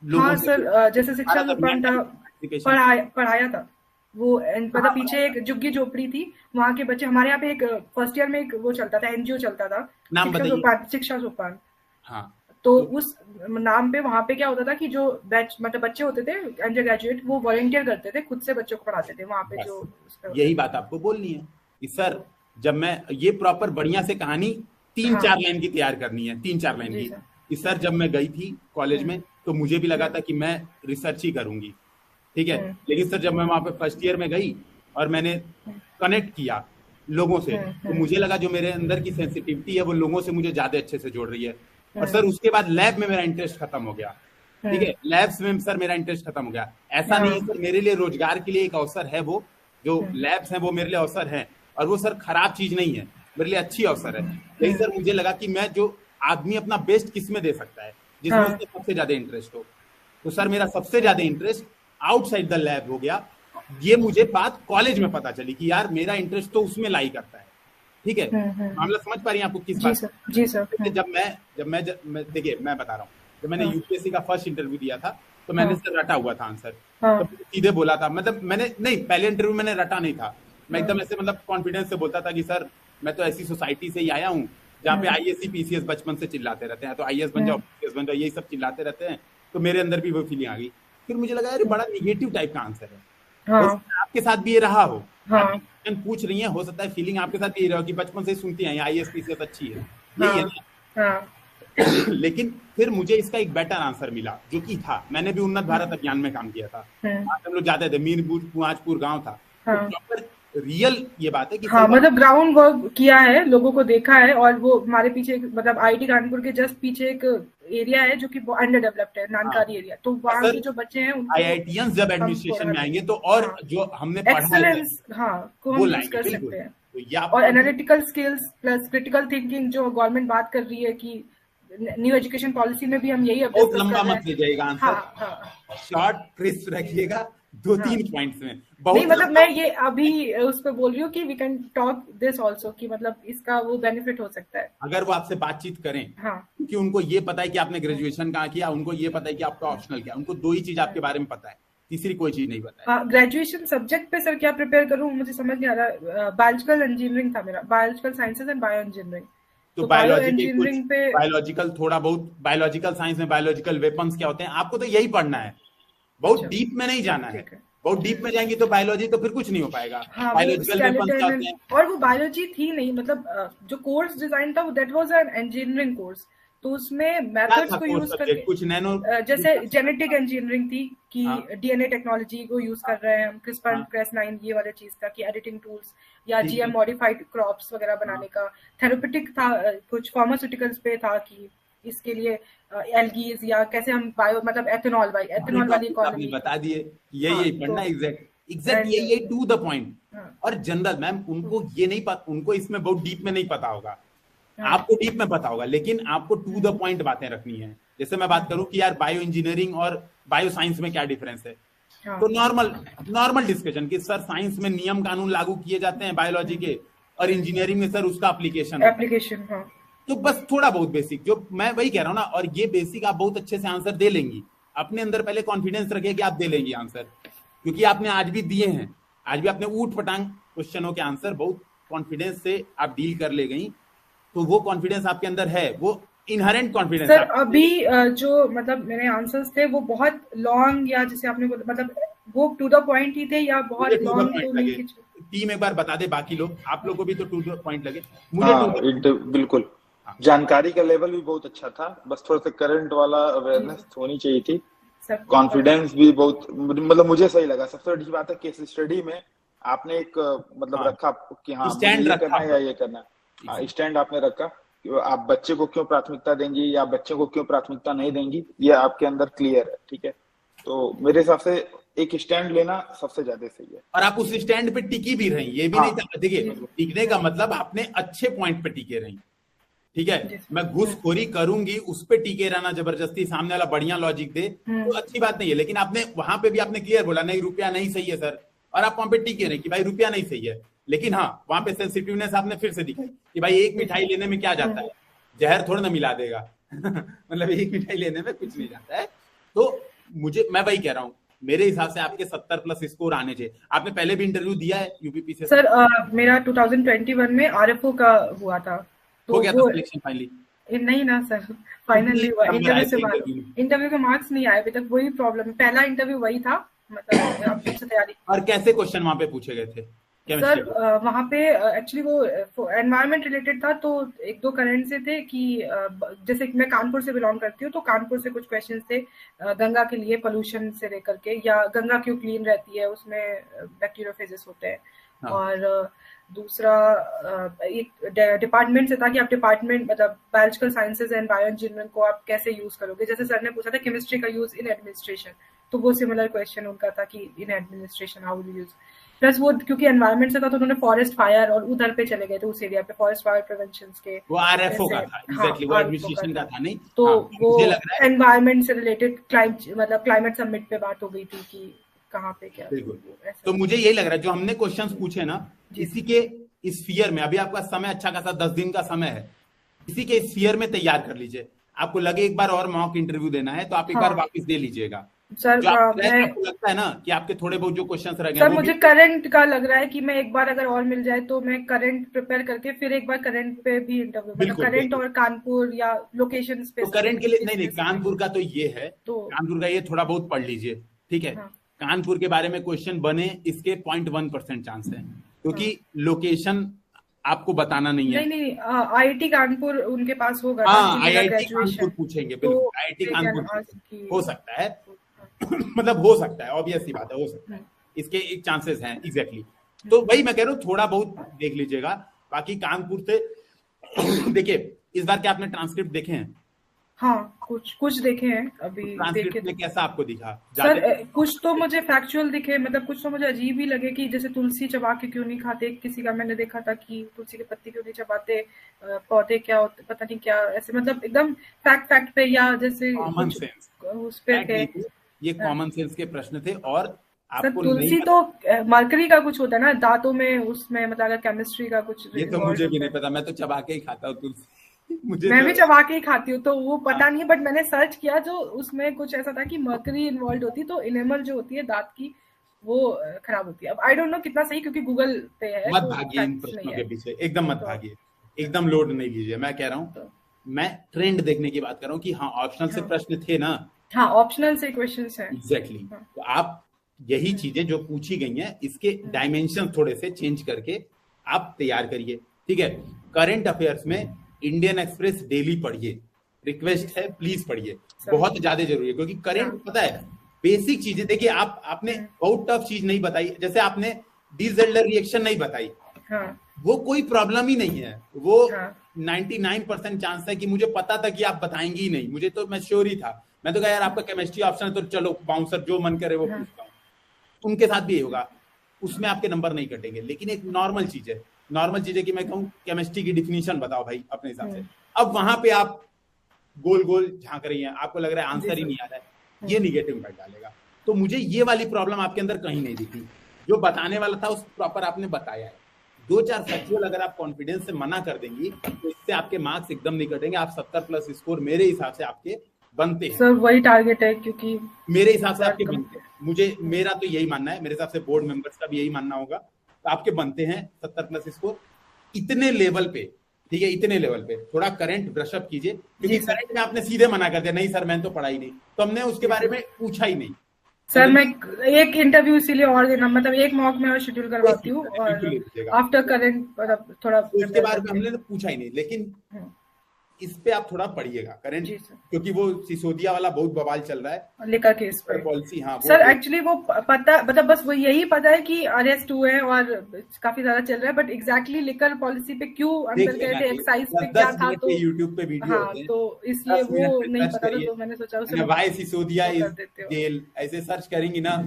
हाँ सर, जैसे शिक्षा सोपान था, पढ़ाया था वो, मतलब पीछे एक झुग्गी झोपड़ी थी, वहाँ के बच्चे, हमारे यहाँ पे एक फर्स्ट ईयर में एक वो चलता था, एनजीओ चलता था, नाम बताइए। शिक्षा सोपान। हाँ, तो उस नाम पे वहाँ पे क्या होता था कि जो बैच मतलब बच्चे होते थे अंडर ग्रेजुएट, वो वॉलंटियर करते थे, खुद से बच्चों को पढ़ाते थे वहाँ पे। जो यही बात आपको बोलनी है कि सर जब मैं ये प्रॉपर बढ़िया से कहानी 3-4 लाइन की तैयार करनी है, 3-4 लाइन की कि सर जब मैं गई थी कॉलेज में, तो मुझे भी लगा था कि मैं रिसर्च ही करूंगी, ठीक है। लेकिन सर जब मैं वहां पे फर्स्ट ईयर में गई और मैंने कनेक्ट किया लोगों से, तो मुझे लगा जो मेरे अंदर की सेंसिटिविटी है वो लोगों से मुझे ज्यादा अच्छे से जोड़ रही है। और सर उसके बाद लैब में मेरा इंटरेस्ट खत्म हो गया, ठीक है, लैब्स में सर मेरा इंटरेस्ट खत्म हो गया। ऐसा नहीं सर, मेरे लिए रोजगार के लिए एक अवसर है, वो जो लैब्स हैं वो मेरे लिए अवसर है, और वो सर खराब चीज नहीं है, मेरे लिए अच्छी अवसर है। लेकिन सर मुझे लगा कि मैं जो आदमी अपना बेस्ट किसमें दे सकता है, जिसमें उसको सबसे ज्यादा इंटरेस्ट हो, तो सर मेरा सबसे ज्यादा इंटरेस्ट आउटसाइड द लैब हो गया। ये मुझे बात कॉलेज में पता चली कि यार मेरा इंटरेस्ट तो उसमें लाई करता है, ठीक है। मामला समझ पा रही हैं आपको किस बात? जी सर। जब मैं देखिए मैं बता रहा हूँ, जब मैंने यूपीएससी का फर्स्ट इंटरव्यू दिया था, तो मैंने सर रटा हुआ था आंसर, तो सीधे बोला था, मतलब मैंने नहीं, पहले इंटरव्यू मैंने रटा नहीं था, मैं एकदम ऐसे मतलब कॉन्फिडेंस से बोलता था कि सर मैं तो ऐसी सोसाइटी से ही आया हूँ जहाँ पे आईएएस पीसीएस बचपन से चिल्लाते रहते हैं, तो आईएएस बन जाओ, पीसीएस बन जाओ, यही सब चिल्लाते रहते हैं। तो मेरे अंदर भी वो फीलिंग आ गई। फिर मुझे लगा यार बड़ा निगेटिव टाइप का आंसर है। आपके साथ भी ये रहा हो, पूछ रही है, हो सकता है फीलिंग आपके साथ ये रहा कि बचपन से सुनती हैं आईएएस पीसीएस अच्छी है, यही है ना। लेकिन फिर मुझे इसका एक बेटर आंसर मिला, जो कि था, मैंने भी उन्नत भारत अभियान में काम किया था, हम लोग जाते थे, मीरपुर कुआंचपुर गांव था, तो रियल ये बात है कि मतलब ग्राउंड वर्क किया है, लोगों को देखा है, और वो हमारे पीछे मतलब आईआईटी कानपुर के जस्ट पीछे एक एरिया है जो कि अंडर डेवलप्ड है, नानकारी एरिया, तो वहाँ के जो बच्चे हैं आईआईटीएंस जब एडमिनिस्ट्रेशन में आएंगे तो और जो हमने पढ़ा है को हम यूज कर सकते हैं। और analytical skills plus critical thinking जो गवर्नमेंट बात कर रही है कि न्यू एजुकेशन पॉलिसी में भी हम यही बहुत लंबा मत ले जाइएगा आंसर, शॉर्ट क्रिस्प रखिएगा, 2-3 पॉइंट्स में। नहीं मतलब मैं ये अभी उस पर बोल रही हूँ कि we can talk this also, कि मतलब इसका वो बेनिफिट हो सकता है अगर वो आपसे बातचीत करें, क्योंकि उनको ये पता है कि आपने ग्रेजुएशन कहाँ किया, उनको ये पता है कि आपका ऑप्शनल क्या, उनको 2 ही चीज आपके बारे में पता है, तीसरी कोई चीज नहीं पता है। ग्रेजुएशन सब्जेक्ट पे सर क्या प्रिपेयर करूँ, मुझे समझ नहीं आ रहा। बायोलॉजिकल इंजीनियरिंग था मेरा, biological sciences and bio engineering, तो बायोलॉजिकल थोड़ा बहुत, बायोलॉजिकल साइंस में बायोलॉजिकल वेपन्स क्या होते हैं, आपको तो यही पढ़ना है, बहुत डीप में नहीं जाना है। बहुत डीप में जाएंगे तो बायोलॉजी तो फिर कुछ नहीं हो पाएगा। बायोलॉजिकल वेपन्स क्या होते हैं, और वो बायोलॉजी थी नहीं, मतलब जो कोर्स डिजाइन था वो that was an engineering course, तो उसमें मेथड्स को यूज करके कुछ नैनो, जैसे जेनेटिक इंजीनियरिंग थी कि डीएनए टेक्नोलॉजी को यूज कर रहे हैं हम, क्रिस्पर Cas9 ये वाले चीज था कि एडिटिंग टूल्स या जीएम मॉडिफाइड क्रॉप्स वगैरह बनाने का, थेरेप्यूटिक था, कुछ फार्मास्यूटिकल्स पे था कि इसके लिए एल्गीज या कैसे हम बायो मतलब एथेनॉल वाली इकोनॉमी बता दिए, यही पढ़ना, एग्जैक्ट यही टू द पॉइंट। और जनरल मैम उनको ये नहीं पता, उनको इसमें बहुत डीप में नहीं पता होगा, आपको डीप में पता होगा, लेकिन आपको टू द पॉइंट बातें रखनी है। जैसे मैं बात करूं कि यार बायो इंजीनियरिंग और बायो साइंस में क्या डिफरेंस है, तो नॉर्मल डिस्कशन कि सर साइंस में नियम कानून लागू किए जाते हैं बायोलॉजी के, और इंजीनियरिंग में सर उसका एप्लीकेशन तो बस थोड़ा बहुत बेसिक, जो मैं वही कह रहा हूँ ना। और ये बेसिक आप बहुत अच्छे से आंसर दे लेंगी, अपने अंदर पहले कॉन्फिडेंस रखिए कि आप दे लेंगी आंसर, क्योंकि आपने आज भी दिए हैं, आज भी आपने ऊट पटांग क्वेश्चनों के आंसर बहुत कॉन्फिडेंस से आप डील कर ले गई, तो वो कॉन्फिडेंस आपके अंदर है, वो इनहेरेंट कॉन्फिडेंस। सर अभी जो मतलब मेरे आंसर्स थे वो बहुत लॉन्ग, या जैसे आपने मतलब वो टू द पॉइंट ही थे या बहुत लॉन्ग? टीम एक बार बता दे, बाकी लोग, आप लोग को भी तो टू द पॉइंट लगे, मुझे बिल्कुल। जानकारी का लेवल भी बहुत अच्छा था, बस थोड़ा सा करंट वाला अवेयरनेस होनी चाहिए थी, कॉन्फिडेंस भी बहुत, मतलब मुझे सही लगा। सबसे बड़ी बात है केस स्टडी में आपने एक मतलब रखा कि हाँ मुझे ये करना है या ये करना है, हाँ स्टैंड आपने रखा कि आप बच्चे को क्यों प्राथमिकता देंगी या बच्चे को क्यों प्राथमिकता नहीं देंगी, ये आपके अंदर क्लियर है, ठीक है। तो मेरे हिसाब से एक स्टैंड लेना सबसे ज्यादा सही है। और आप उस स्टैंड पे टिकी भी रही, ये भी नहीं था। देखिए टिकने का मतलब आपने अच्छे पॉइंट पे टिके रही, ठीक है। मैं घूसखोरी करूंगी उस पे टिके रहना जबरदस्ती, सामने वाला बढ़िया लॉजिक दे तो अच्छी बात नहीं है, लेकिन आपने वहां पे भी आपने क्लियर बोला नहीं रुपया नहीं सही है सर, और आप वहां पे टिके रहे कि भाई रुपया नहीं सही है। लेकिन हाँ वहां पे सेंसिटिवनेस आपने फिर से दिखाई कि भाई एक मिठाई लेने में क्या जाता है, जहर थोड़ा ना मिला देगा मतलब एक मिठाई लेने में कुछ नहीं जाता है। तो मैं वही कह रहा हूँ, मेरे हिसाब से आपके 70+ स्कोर आने चाहिए। आपने पहले भी इंटरव्यू दिया है यूपीपी से? सर मेरा 2021 में आरएफओ का हुआ था, तो हो गया था सिलेक्शन फाइनली? नहीं ना सर, फाइनली हुआ। इंटरव्यू के मार्क्स नहीं आए अभी तक, वही प्रॉब्लम है। पहला इंटरव्यू वही था, मतलब आपसे तैयारी। और कैसे क्वेश्चन वहां पे पूछे गए थे? सर वहां पे एक्चुअली वो एनवायरनमेंट रिलेटेड था, तो एक दो करंट से थे कि जैसे मैं कानपुर से बिलोंग करती हूँ, तो कानपुर से कुछ क्वेश्चन थे गंगा के लिए, पोल्यूशन से लेकर के, या गंगा क्यों क्लीन रहती है, उसमें बैक्टीरियोफेजेस होते हैं। हाँ। और दूसरा एक डिपार्टमेंट से था कि आप डिपार्टमेंट मतलब biological sciences and bio engineering को आप कैसे यूज करोगे। जैसे सर ने पूछा था केमिस्ट्री का यूज इन एडमिनिस्ट्रेशन, तो वो सिमिलर क्वेश्चन उनका था कि in administration how will use. Plus वो क्योंकि एनवायरनमेंट से था तो उन्होंने फॉरेस्ट फायर और उधर पे चले गए थे, उस एरिया पे फॉरेस्ट फायर प्रिवेंशन के। वो आरएफओ का था एग्जैक्टली, वो एडमिनिस्ट्रेशन का था नहीं, तो वो एनवायरनमेंट से रिलेटेड मतलब क्लाइमेट समिट पे बात हो गई थी कि कहाँ पे क्या। बिल्कुल। तो मुझे यही लग रहा है जो हमने क्वेश्चंस पूछे ना, इसी के इस स्फीयर में, अभी आपका समय अच्छा खासा 10 दिन का समय है, इसी के स्फीयर में तैयार कर लीजिए। आपको लगे एक बार और मॉक इंटरव्यू देना है तो आप एक बार वापस दे लीजिएगा। सर आपको लगता है ना कि आपके थोड़े बहुत जो क्वेश्चंस रह गए, सर मुझे करंट का लग रहा है कि मैं एक बार अगर और मिल जाए तो मैं करंट प्रिपेयर करके फिर एक बार करंट पे भी इंटरव्यू, मतलब करंट और कानपुर या लोकेशन पे। तो करंट के लिए नहीं कानपुर का तो ये है, तो कानपुर का ये थोड़ा बहुत पढ़ लीजिए, ठीक है। कानपुर के बारे में क्वेश्चन बने इसके 0.1% चांस है, क्योंकि लोकेशन आपको बताना नहीं है। नहीं आईआईटी कानपुर उनके पास होगा। हाँ आईआईटी कानपुर पूछेंगे, बिल्कुल आईआईटी कानपुर हो सकता है मतलब हो सकता है, ऑब्वियस सी बात है, हो सकता है, इसके एक चांसेस हैं एग्जैक्टली। तो वही मैं कह रहा हूँ थोड़ा बहुत देख लीजिएगा। बाकी कानपुर से देखिए इस बार क्या आपने ट्रांसक्रिप्ट देखे हैं? हाँ कुछ देखे हैं अभी। ट्रांसक्रिप्ट में कैसा आपको दिखा? सर कुछ तो मुझे फैक्चुअल दिखे, मतलब कुछ तो मुझे अजीब ही लगे कि जैसे तुलसी चबा के क्यों नहीं खाते, किसी का मैंने देखा था कि तुलसी के पत्ते क्यों नहीं चबाते, पौधे क्या होते पता नहीं क्या, ऐसे मतलब एकदम फैक्ट पे या जैसे कॉमन सेंस उस पे ये कॉमन सेंस के प्रश्न थे। और आपको तुलसी तो मरकरी का कुछ होता है ना दांतों में, उसमें मतलब अगर केमिस्ट्री का कुछ, ये तो मुझे भी नहीं पता, मैं तो चबा के ही खाता हूँ तुलसी मैं भी चबा के ही खाती हूँ, तो वो पता नहीं, बट मैंने सर्च किया जो उसमें कुछ ऐसा था कि मर्करी इन्वॉल्व होती, तो इनेमल जो होती है दांत की वो खराब होती है। अब आई डोंट नो कितना सही, क्योंकि गूगल पे है। मत भागिए इन प्रश्नों के पीछे, एकदम मत भागिए, एकदम लोड नहीं लीजिए। मैं कह रहा हूँ मैं ट्रेंड देखने की बात कर रहा हूँ कि हाँ ऑप्शनल से प्रश्न थे ना, हाँ ऑप्शनल से क्वेश्चंस हैं एग्जैक्टली। तो आप यही चीजें जो पूछी गई हैं इसके डायमेंशन थोड़े से चेंज करके आप तैयार करिए, ठीक है। करंट अफेयर्स में इंडियन एक्सप्रेस डेली पढ़िए, रिक्वेस्ट है प्लीज पढ़िए, बहुत ज्यादा जरूरी है। क्योंकि करंट पता है बेसिक चीजें, देखिए आपने बहुत टफ चीज नहीं बताई, जैसे आपने डीजेल्डर रिएक्शन नहीं बताई, वो कोई प्रॉब्लम ही नहीं है, वो 99% चांस है कि मुझे पता था कि आप बताएंगे ही नहीं, मुझे तो मैं श्योर ही था। मैं तो कहा यार आपका केमिस्ट्री ऑप्शन है तो चलो बाउंसर जो मन करे वो पूछता हूँ, उनके साथ भी ये होगा, उसमें आपके नंबर नहीं कटेंगे। लेकिन एक नॉर्मल चीज है, नॉर्मल चीज है कि मैं कहूँ केमिस्ट्री की डिफिनीशन बताओ भाई अपने हिसाब से, अब वहां पे आप गोल गोल झांक रही हैं, आपको लग रहा है आंसर ही नहीं आ रहा है, ये निगेटिव इम्पैक्ट डालेगा। तो मुझे ये वाली प्रॉब्लम आपके अंदर कहीं नहीं दिखी, जो बताने वाला था उस प्रॉपर आपने बताया है। 2-4 फैक्चुअल अगर आप कॉन्फिडेंस से मना कर देंगी तो इससे आपके मार्क्स एकदम नहीं कटेंगे, आप 70+ स्कोर मेरे हिसाब से आपके बनते हैं। सर वही टारगेट है, क्योंकि मेरे हिसाब से आपके बनते हैं, मेरा तो यही मानना है, मेरे हिसाब से बोर्ड मेंबर्स का भी यही मानना होगा, तो आपके बनते हैं 70+ स्कोर इतने लेवल पे, ठीक है। इतने लेवल पे थोड़ा करंट ब्रशअप कीजिए, क्योंकि करंट में आपने सीधे मना कर दिया, नहीं सर मैंने तो पढ़ा ही नहीं, तो हमने उसके बारे में पूछा ही नहीं। सर मैं एक इंटरव्यू इसीलिए और देना, मतलब एक मॉक में और शेड्यूल करवाती हूँ, और आफ्टर करंट मतलब थोड़ा उसके बारे में हमने पूछा ही नहीं। लेकिन इस पे आप थोड़ा पढ़िएगा करंट, जी सर। क्योंकि वो सिसोदिया वाला बहुत बवाल चल रहा है लिकर केस पे पॉलिसी। हाँ सर एक्चुअली वो पता मतलब बस वो यही पता है कि अरेस्ट हुए हैं और काफी ज्यादा चल रहा है, बट एग्जैक्टली लिकर पॉलिसी पे क्यों अंदर गए थे, एक्साइज पे क्या था, तो यूट्यूब पे वीडियो हाँ तो इसलिए वो नहीं पता था, तो मैंने सोचा उसे वाई सिसोदिया कर इज देते हो। जेल, ऐसे सर्च करेंगी ना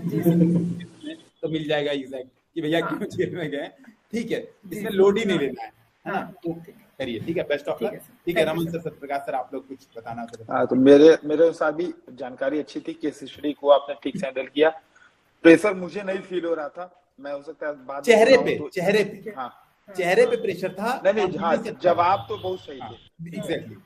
तो मिल जाएगा एग्जैक्ट कि भैया क्यों जेल में गए। ठीक है, इसमें लोड ही नहीं लेना है ना, तो करिए। ठीक है, बेस्ट ऑफ लक। ठीक है रमन सर, सत्यप्रकाश सर, आप लोग कुछ बताना तो हाँ, तो मेरे अनुसार भी जानकारी अच्छी थी, केस हिस्ट्री को आपने ठीक से हैंडल किया। प्रेशर मुझे नहीं फील हो रहा था, मैं हो सकता है बाद चेहरे पे हाँ चेहरे पे प्रेशर था। नहीं हाँ, जवाब तो बहुत सही थे एग्जैक्टली।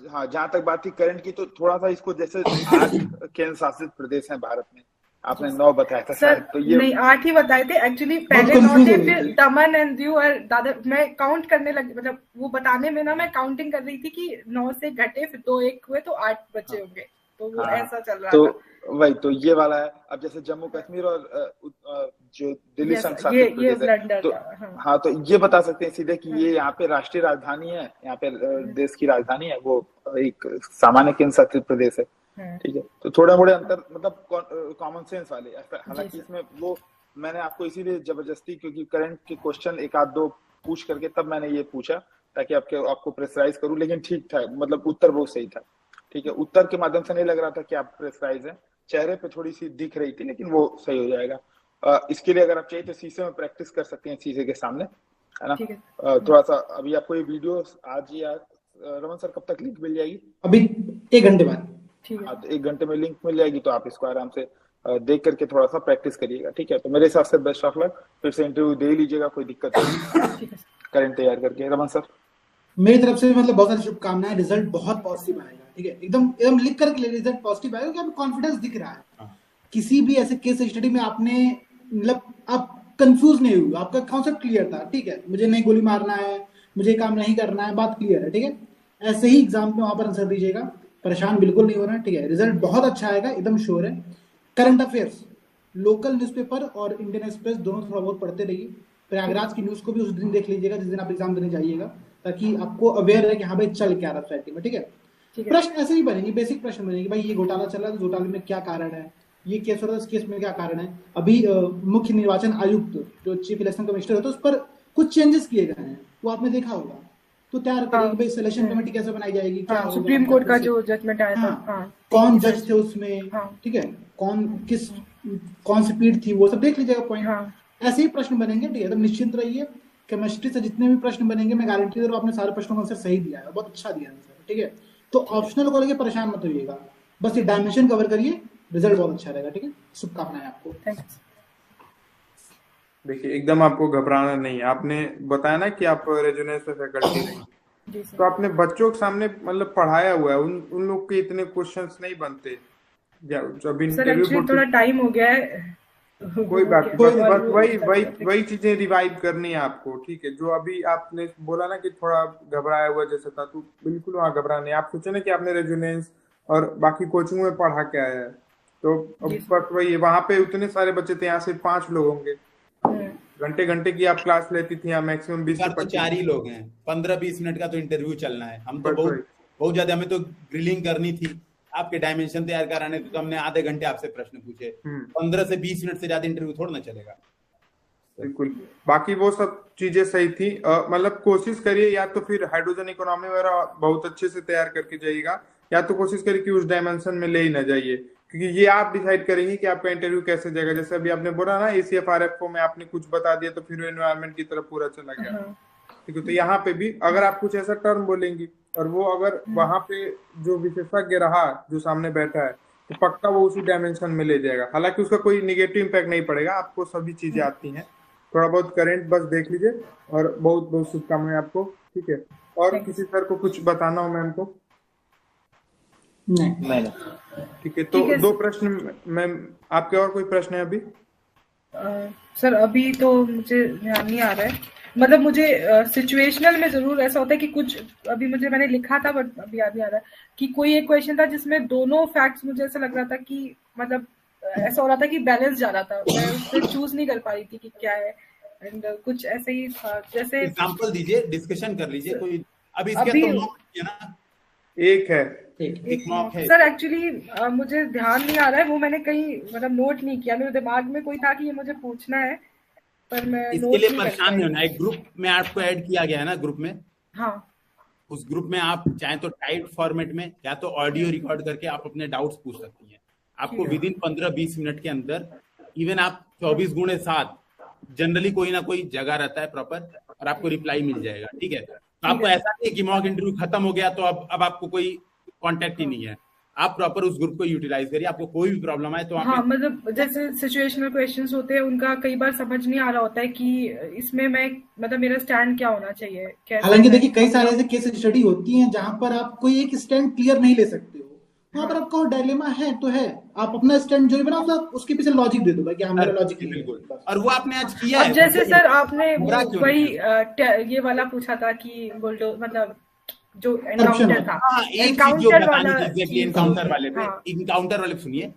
हाँ, जहाँ तक बात थी करंट की, तो थोड़ा सा इसको, जैसे 8 केंद्र शासित प्रदेश हैं भारत में, आपने 9 बताया था सर, तो ये नहीं 8 ही बताए थे एक्चुअली, पहले 9 थे, फिर दमन एंड दीव और दादर, मैं काउंट करने लगी, मतलब वो बताने में ना मैं काउंटिंग कर रही थी कि 9 से घटे फिर 2 1 हुए तो 8 बचे होंगे, तो वो ऐसा चल रहा था। वही तो ये वाला है। अब जैसे जम्मू कश्मीर और जो दिल्ली संघ शासित प्रदेश है, तो हाँ, तो ये बता सकते हैं सीधे कि ये यहाँ पे राष्ट्रीय राजधानी है, यहाँ पे देश की राजधानी है, वो एक सामान्य केंद्र शासित प्रदेश है। ठीक है, तो थोड़े मोड़े अंतर, मतलब कॉमन सेंस वाले। हालांकि इसमें वो मैंने आपको इसीलिए जबरदस्ती, क्योंकि करंट के क्वेश्चन 1-2 पूछ करके तब मैंने ये पूछा, ताकि आपको प्रेशराइज करूं, लेकिन ठीक था, मतलब उत्तर बहुत सही था। ठीक है, उत्तर के माध्यम से नहीं लग रहा था कि आप प्रेशराइज हैं, चेहरे पे थोड़ी सी दिख रही थी, लेकिन वो सही हो जाएगा। इसके लिए अगर आप चाहिए तो शीशे में प्रैक्टिस कर सकते हैं, शीशे के सामने, है ना। थोड़ा सा अभी आपको ये वीडियो आज या रमन सर कब तक लिंक मिल जाएगी? अभी 1 घंटे बाद। हाँ, तो 1 घंटे में लिंक मिल जाएगी, तो आप इसको आराम से देख करके थोड़ा सा प्रैक्टिस करिएगा। ठीक है, तो मेरे हिसाब से बेस्ट ऑफ लक, फिर से इंटरव्यू दे लीजिएगा, कोई दिक्कत नहीं, करंट तैयार करके। रमन सर, मेरी तरफ से मतलब बहुत सारी शुभकामनाएं, रिजल्ट बहुत पॉजिटिव आएगा। ठीक है, एकदम लिख करके रिजल्ट पॉजिटिव आएगा, क्योंकि कॉन्फिडेंस दिख रहा है। किसी भी ऐसे केस स्टडी में आपने मतलब आप कंफ्यूज नहीं हुए, आपका कॉन्सेप्ट क्लियर था। ठीक है, मुझे नहीं गोली मारना है, मुझे काम नहीं करना है, बात क्लियर है। ठीक है, ऐसे ही एग्जाम में वहां पर आंसर दीजिएगा, परेशान बिल्कुल नहीं होना। ठीक है, रिजल्ट बहुत अच्छा आएगा, एकदम श्योर है। करंट अफेयर्स, लोकल न्यूज़पेपर और इंडियन एक्सप्रेस दोनों थोड़ा बहुत पढ़ते रहिए। प्रयागराज की न्यूज को भी उस दिन देख लीजिएगा जिस दिन आप एग्जाम देने जाइएगा, ताकि आपको अवेयर रहे कि हाँ भाई चल क्या रहा है सोसाइटी में। ठीक है, प्रश्न ऐसे ही बनेंगे, बेसिक प्रश्न बनेंगे, भाई ये घोटाला चल रहा है तो घोटाले में क्या कारण है, ये केस हो रहा है, इस केस में क्या कारण है। अभी मुख्य निर्वाचन आयुक्त जो चीफ इलेक्शन कमिश्नर होता है, उस पर कुछ चेंजेस किए गए हैं, वो आपने देखा होगा, तो तैयार करेंगे भाई सिलेक्शन कमेटी कैसे बनाई जाएगी, क्या सुप्रीम कोर्ट का जो जजमेंट आया था, कौन जज थे उसमें। ठीक है, कौन सी पीठ थी, वो सब देख लीजिएगा पॉइंट। ऐसे ही प्रश्न बनेंगे। ठीक है, एकदम निश्चिंत रहिए। केमिस्ट्री से जितने भी प्रश्न बनेंगे, मैं गारंटी दे रहा हूं आपने सारे प्रश्नों का आंसर सही दिया है, बहुत अच्छा दिया आंसर। ठीक है, तो ऑप्शनल को लेकर परेशान मत होइएगा, बस ये डायमेंशन कवर करिए, रिजल्ट बहुत अच्छा रहेगा। ठीक है, शुभकामनाएं आपको। देखिए, एकदम आपको घबराना नहीं। आपने बताया ना कि आप रेजोनेंस में फैकल्टी नहीं, तो आपने बच्चों के सामने मतलब पढ़ाया हुआ है, उन लोग के इतने क्वेश्चंस नहीं बनते। जब इंटरव्यू थोड़ा टाइम हो गया है, कोई बात नहीं, बस वही चीजें रिवाइव करनी है आपको। ठीक है, जो अभी आपने बोला ना कि थोड़ा घबराया हुआ जैसा था, तो बिल्कुल वहाँ घबरा नहीं। आप सोचे ना कि आपने रेजोनेंस और बाकी कोचिंग में पढ़ा क्या है, तो बस वही, वहाँ पे उतने सारे बच्चे थे, यहाँ सिर्फ 5 लोग होंगे, घंटे घंटे की आप क्लास लेती थी, यहाँ मैक्सिमम 20 से 25 4 ही लोग हैं, 15-20 मिनट का तो इंटरव्यू चलना है। हम तो बहुत ज्यादा, हमें तो ग्रिलिंग करनी थी, आपके डायमेंशन तैयार कराने थे, तो हमने आधे घंटे आपसे प्रश्न पूछे। 15 से 20 मिनट से ज्यादा इंटरव्यू थोड़ा ना चलेगा। बिल्कुल, बाकी वो सब चीजें सही थी। मतलब कोशिश करिए, या तो फिर हाइड्रोजन इकोनॉमी वगैरह बहुत अच्छे से तैयार करके जाइएगा, या तो कोशिश करिए कि उस डायमेंशन में ले ही ना जाइए, क्योंकि ये आप डिसाइड करेंगे कि आपका इंटरव्यू कैसे जाएगा। जैसे अभी आपने बोला ना ACFRFO में आपने कुछ बता दिया, तो फिर एनवायरनमेंट की तरफ पूरा चला गया। ठीक है, तो यहाँ पे भी अगर आप कुछ ऐसा टर्म बोलेंगी और वो अगर वहां पे जो विशेषज्ञ रहा जो सामने बैठा है, तो पक्का वो उसी डायमेंशन में ले जाएगा। हालांकि उसका कोई निगेटिव इम्पैक्ट नहीं पड़ेगा, आपको सभी चीजें आती हैं। थोड़ा बहुत करंट बस देख लीजिए, और बहुत बहुत शुभकामनाएं आपको। ठीक है, और किसी सर को कुछ बताना हो मैम को? नहीं। ठीक है, तो 2 प्रश्न मैम आपके, और कोई प्रश्न है अभी? सर अभी तो मुझे ध्यान नहीं आ रहा है, मतलब मुझे सिचुएशनल में जरूर ऐसा होता है कि कुछ अभी मैंने लिखा था, बट अभी याद नहीं आ रहा कि कोई एक क्वेश्चन था जिसमें दोनों फैक्ट्स मुझे ऐसा लग रहा था कि मतलब ऐसा हो रहा था कि बैलेंस जा रहा था, मैं उससे चूज नहीं कर पा रही थी कि क्या है, एंड कुछ ऐसे ही था। जैसे एग्जांपल दीजिए, डिस्कशन कर लीजिए कोई। अभी इसके तो ना एक है। एक मॉक है सर। एक्चुअली मुझे ध्यान नहीं आ रहा है, वो मैंने कहीं मतलब नोट नहीं किया, मेरे दिमाग में कोई था कि ये मुझे पूछना है, पर मैं इसके नोट लिए नहीं कर परेशान पाई। नहीं होना। एक ग्रुप में आपको ऐड किया गया है ना, ग्रुप में, हाँ उस ग्रुप में आप चाहे तो टाइप फॉर्मेट में या तो ऑडियो रिकॉर्ड करके आप अपने डाउट्स पूछ सकती हैं। आपको विद इन 15-20 मिनट के अंदर, इवन आप 24x7 जनरली कोई ना कोई जगह रहता है प्रॉपर, और आपको रिप्लाई मिल जाएगा। ठीक है, तो आपको ऐसा नहीं है कि मॉक इंटरव्यू खत्म हो गया तो अब आपको कोई कांटेक्ट ही नहीं है। आप प्रॉपर उस ग्रुप को यूटिलाइज करिए। आपको कोई भी प्रॉब्लम आए तो आप हाँ, मतलब जैसे सिचुएशनल क्वेश्चंस होते हैं, उनका कई बार समझ नहीं आ रहा होता है कि इसमें मैं मतलब मेरा स्टैंड क्या होना चाहिए, कैसे। हालांकि देखिए कई सारे ऐसे केस स्टडी होती हैं जहां पर आप कोई एक स्टैंड क्लियर नहीं ले सकते हो, वहां पर आपका डायलेमा है तो है, आप अपना स्टैंड जो भी बनाओ उसके पीछे लॉजिक दे दो भाई कि हाँ मेरा लॉजिक ये है। बिल्कुल, और वो आपने आज किया अब है। जैसे सर आपने बुरा क्यों वही नहीं ये वाला पूछा था कि बुलडो मतलब जो Corruption एनकाउंटर था, हाँ, एक चीज जो एनकाउंटर बतानी वाला थी एग्जैक्टली चीज। एनकाउंटर वाले पे, हाँ। एनकाउंटर वाले सुनिए।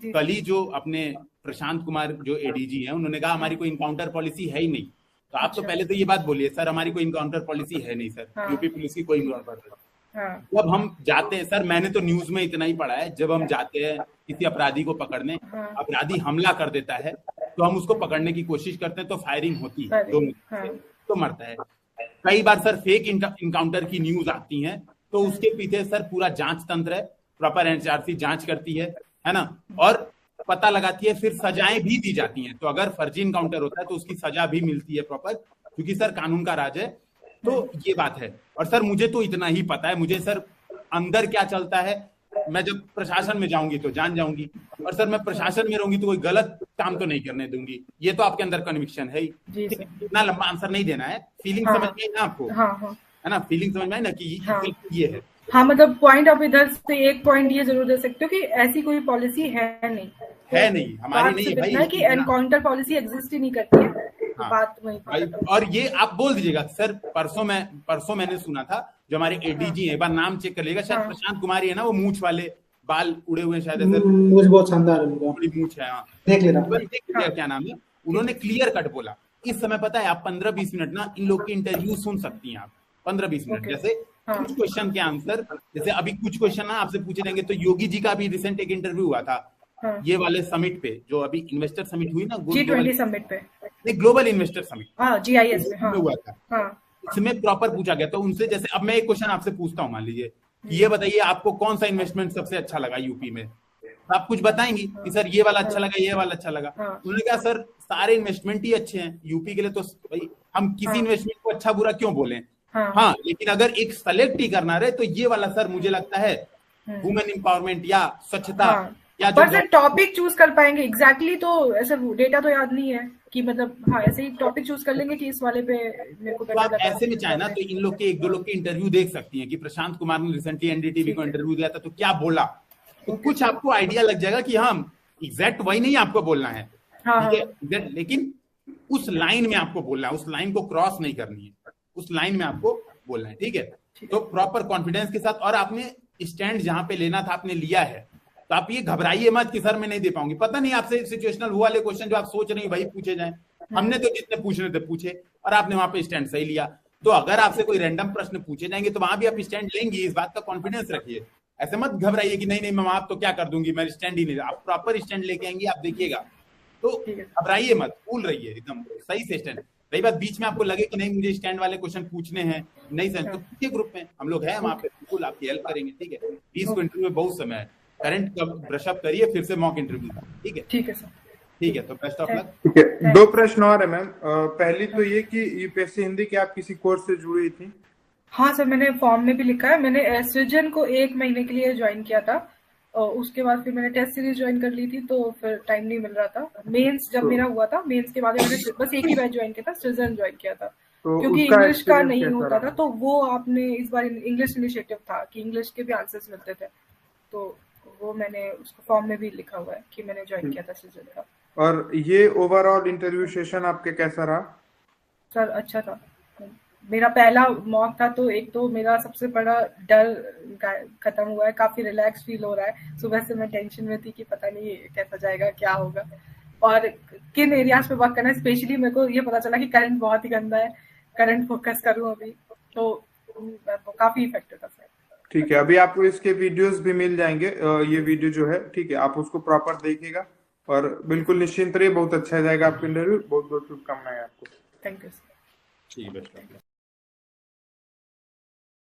जी। कल ही जो अपने प्रशांत कुमार जो एडीजी हैं, उन्होंने कहा हमारी कोई इनकाउंटर पॉलिसी है ही नहीं। तो आप तो अच्छा। पहले तो ये बात बोलिए सर, हमारी कोई इनकाउंटर पॉलिसी है नहीं सर। हाँ। यूपी पुलिस की कोई इनकाउंटर पॉलिसी। हाँ जब हम जाते हैं सर, मैंने तो न्यूज में इतना ही पढ़ा है, जब हम जाते हैं किसी अपराधी को पकड़ने, हाँ। अपराधी हमला कर देता है तो हम उसको पकड़ने की कोशिश करते हैं तो फायरिंग होती है, हाँ। तो मरता है। कई बार सर फेक इनकाउंटर की न्यूज आती है, तो उसके पीछे सर पूरा जांच तंत्र है, प्रॉपर एनसीआरसी जांच करती है ना, और पता लगाती है, फिर सजाएं भी दी जाती हैं। तो अगर फर्जी इनकाउंटर होता है तो उसकी सजा भी मिलती है प्रॉपर, क्योंकि सर कानून का राज है। तो ये बात है। और सर मुझे तो इतना ही पता है, मुझे सर अंदर क्या चलता है, मैं जब प्रशासन में जाऊंगी तो जान जाऊंगी, और सर मैं प्रशासन में रहूंगी तो कोई गलत काम तो नहीं करने दूंगी। ये तो आपके अंदर कन्विक्शन है ही। इतना लंबा आंसर नहीं देना है, फीलिंग समझ में आई ना आपको? हाँ। है ना, फीलिंग समझ में आई ना कि ये है। हाँ, मतलब पॉइंट आप इधर से एक पॉइंट ये जरूर दे सकते हो कि ऐसी कोई पॉलिसी है नहीं, हमारी नहीं है भाई, कि एनकाउंटर पॉलिसी एग्जिस्ट ही नहीं करती है। हाँ, बात वही भाई। और ये आप बोल दीजिएगा सर, परसों मैंने सुना था, जो हमारे एडीजी है, एक बार नाम चेक कर लीजिएगा, शायद प्रशांत कुमारी है ना, वो मूंछ वाले बाल उड़े हुए शायद, मूंछ बहुत शानदार है, बड़ी मूंछ है। देख लेना, क्या नाम है, उन्होंने क्लियर कट बोला। इस समय पता है आप 15-20 मिनट ना इन लोग की इंटरव्यू सुन सकती हैं आप, 15-20 मिनट। जैसे कुछ क्वेश्चन के आंसर, जैसे अभी कुछ क्वेश्चन ना आपसे पूछे जाएंगे, तो योगी जी का भी रिसेंट एक इंटरव्यू हुआ था ये वाले समिट पे, जो अभी इन्वेस्टर समिट हुई ना, G20 समिट पे, ग्लोबल इन्वेस्टर समिट, GIS में हुआ था। इसमें प्रॉपर पूछा गया। तो उनसे जैसे अब मैं एक क्वेश्चन आपसे पूछता हूँ, मान लीजिए कि ये बताइए आपको कौन सा इन्वेस्टमेंट सबसे अच्छा लगा यूपी में, तो आप कुछ बताएंगी कि सर ये वाला अच्छा लगा, ये वाला अच्छा लगा। उन्होंने कहा सर सारे इन्वेस्टमेंट ही अच्छे हैं यूपी के लिए, तो भाई हम किसी इन्वेस्टमेंट को अच्छा बुरा क्यों बोलें। हाँ, लेकिन अगर एक सेलेक्ट ही करना रहे तो ये वाला सर मुझे लगता है वुमेन एम्पावरमेंट या स्वच्छता या पर सर टॉपिक चूज कर पाएंगे एग्जैक्टली, तो ऐसा डेटा तो याद नहीं है कि मतलब हाँ ऐसे ही टॉपिक चूज कर लेंगे कि इस वाले पे मेरे को। तो आप ऐसे में चाहे ना तो इन लोग के एक दो लोग के इंटरव्यू देख सकती हैं कि प्रशांत कुमार ने रिसेंटली एनडीटीवी को इंटरव्यू दिया था तो क्या बोला, तो कुछ आपको आइडिया लग जाएगा कि हाँ एग्जैक्ट वही नहीं आपको बोलना है, ठीक है, लेकिन उस लाइन में आपको बोलना है, उस लाइन को क्रॉस नहीं करनी है, उस लाइन में आपको बोलना है। ठीक है, तो प्रॉपर कॉन्फिडेंस के साथ, और आपने स्टैंड जहां पे लेना था आपने लिया है, तो आप ये घबराइए मत कि सर मैं नहीं दे पाऊंगी। पता नहीं आपसे सिचुएशनल वो वाले क्वेश्चन जो आप सोच रही वही पूछे जाएं। हमने तो जितने पूछने थे पूछे और आपने वहां पे स्टैंड सही लिया। तो अगर आपसे कोई रैंडम प्रश्न पूछे जाएंगे तो वहां भी आप स्टैंड लेंगी, इस बात का कॉन्फिडेंस रखिए। ऐसे मत घबराइए कि नहीं मैं वहां तो क्या कर दूंगी, मैं स्टैंड ही नहीं। आप प्रॉपर स्टैंड लेके आएंगी, आप देखिएगा, तो घबराइए मत, कूल रहिए, एकदम सही से स्टैंड। रही बात बीच में आपको लगे कि नहीं मुझे स्टैंड वाले क्वेश्चन पूछने हैं, नहीं सर, तो पूछिए, ग्रुप में हम लोग हैं वहां पे, बिल्कुल आपकी हेल्प करेंगे। ठीक है, 20 को इंटरव्यू में बहुत समय है, करंट का ब्रश अप करिए, फिर से मॉक इंटरव्यू। ठीक है, ठीक है सर, ठीक है, तो बेस्ट ऑफ लक। ठीक है, 2 प्रश्न और है मैम। पहली तो ये कि यूपीएससी हिंदी के आप किसी कोर्स से जुड़ी थी? हाँ सर, मैंने फॉर्म में भी लिखा है। मैंने सृजन को 1 महीने के लिए ज्वाइन किया था, और उसके बाद फिर मैंने टेस्ट सीरीज ज्वाइन कर ली थी, तो फिर टाइम नहीं मिल रहा था। मेंस जब मेरा हुआ था, मेंस के बाद मैंने बस एक ही बैच ज्वाइन किया था, सृजन ज्वाइन किया था, तो क्योंकि इंग्लिश का नहीं होता था। तो वो आपने इस बार इंग्लिश इनिशिएटिव था कि इंग्लिश के भी आंसर्स मिलते थे, तो वो मैंने उसको फॉर्म में भी लिखा हुआ है कि मैंने ज्वाइन किया था सृजन का। और ये ओवरऑल इंटरव्यू सेशन आपके कैसा रहा? सर अच्छा था, मेरा पहला मॉक था, तो एक तो मेरा सबसे बड़ा डर खत्म हुआ है, काफी रिलैक्स फील हो रहा है। सुबह से मैं टेंशन में थी कि पता नहीं कैसा जाएगा, क्या होगा और किन एरियाज पे वर्क करना है। स्पेशली मेरे को ये पता चला कि करंट बहुत ही गंदा है, करंट फोकस करूं अभी, तो काफी इफेक्टिव था सर। ठीक है, अभी आपको इसके वीडियोस भी मिल जाएंगे, ये वीडियो जो है, ठीक है, आप उसको प्रॉपर देखिएगा और बिल्कुल निश्चिंत रहिए, बहुत अच्छा जाएगा आपका इंटरव्यू। बहुत बहुत शुभकामनाएं आपको। Thank you. ठीक है।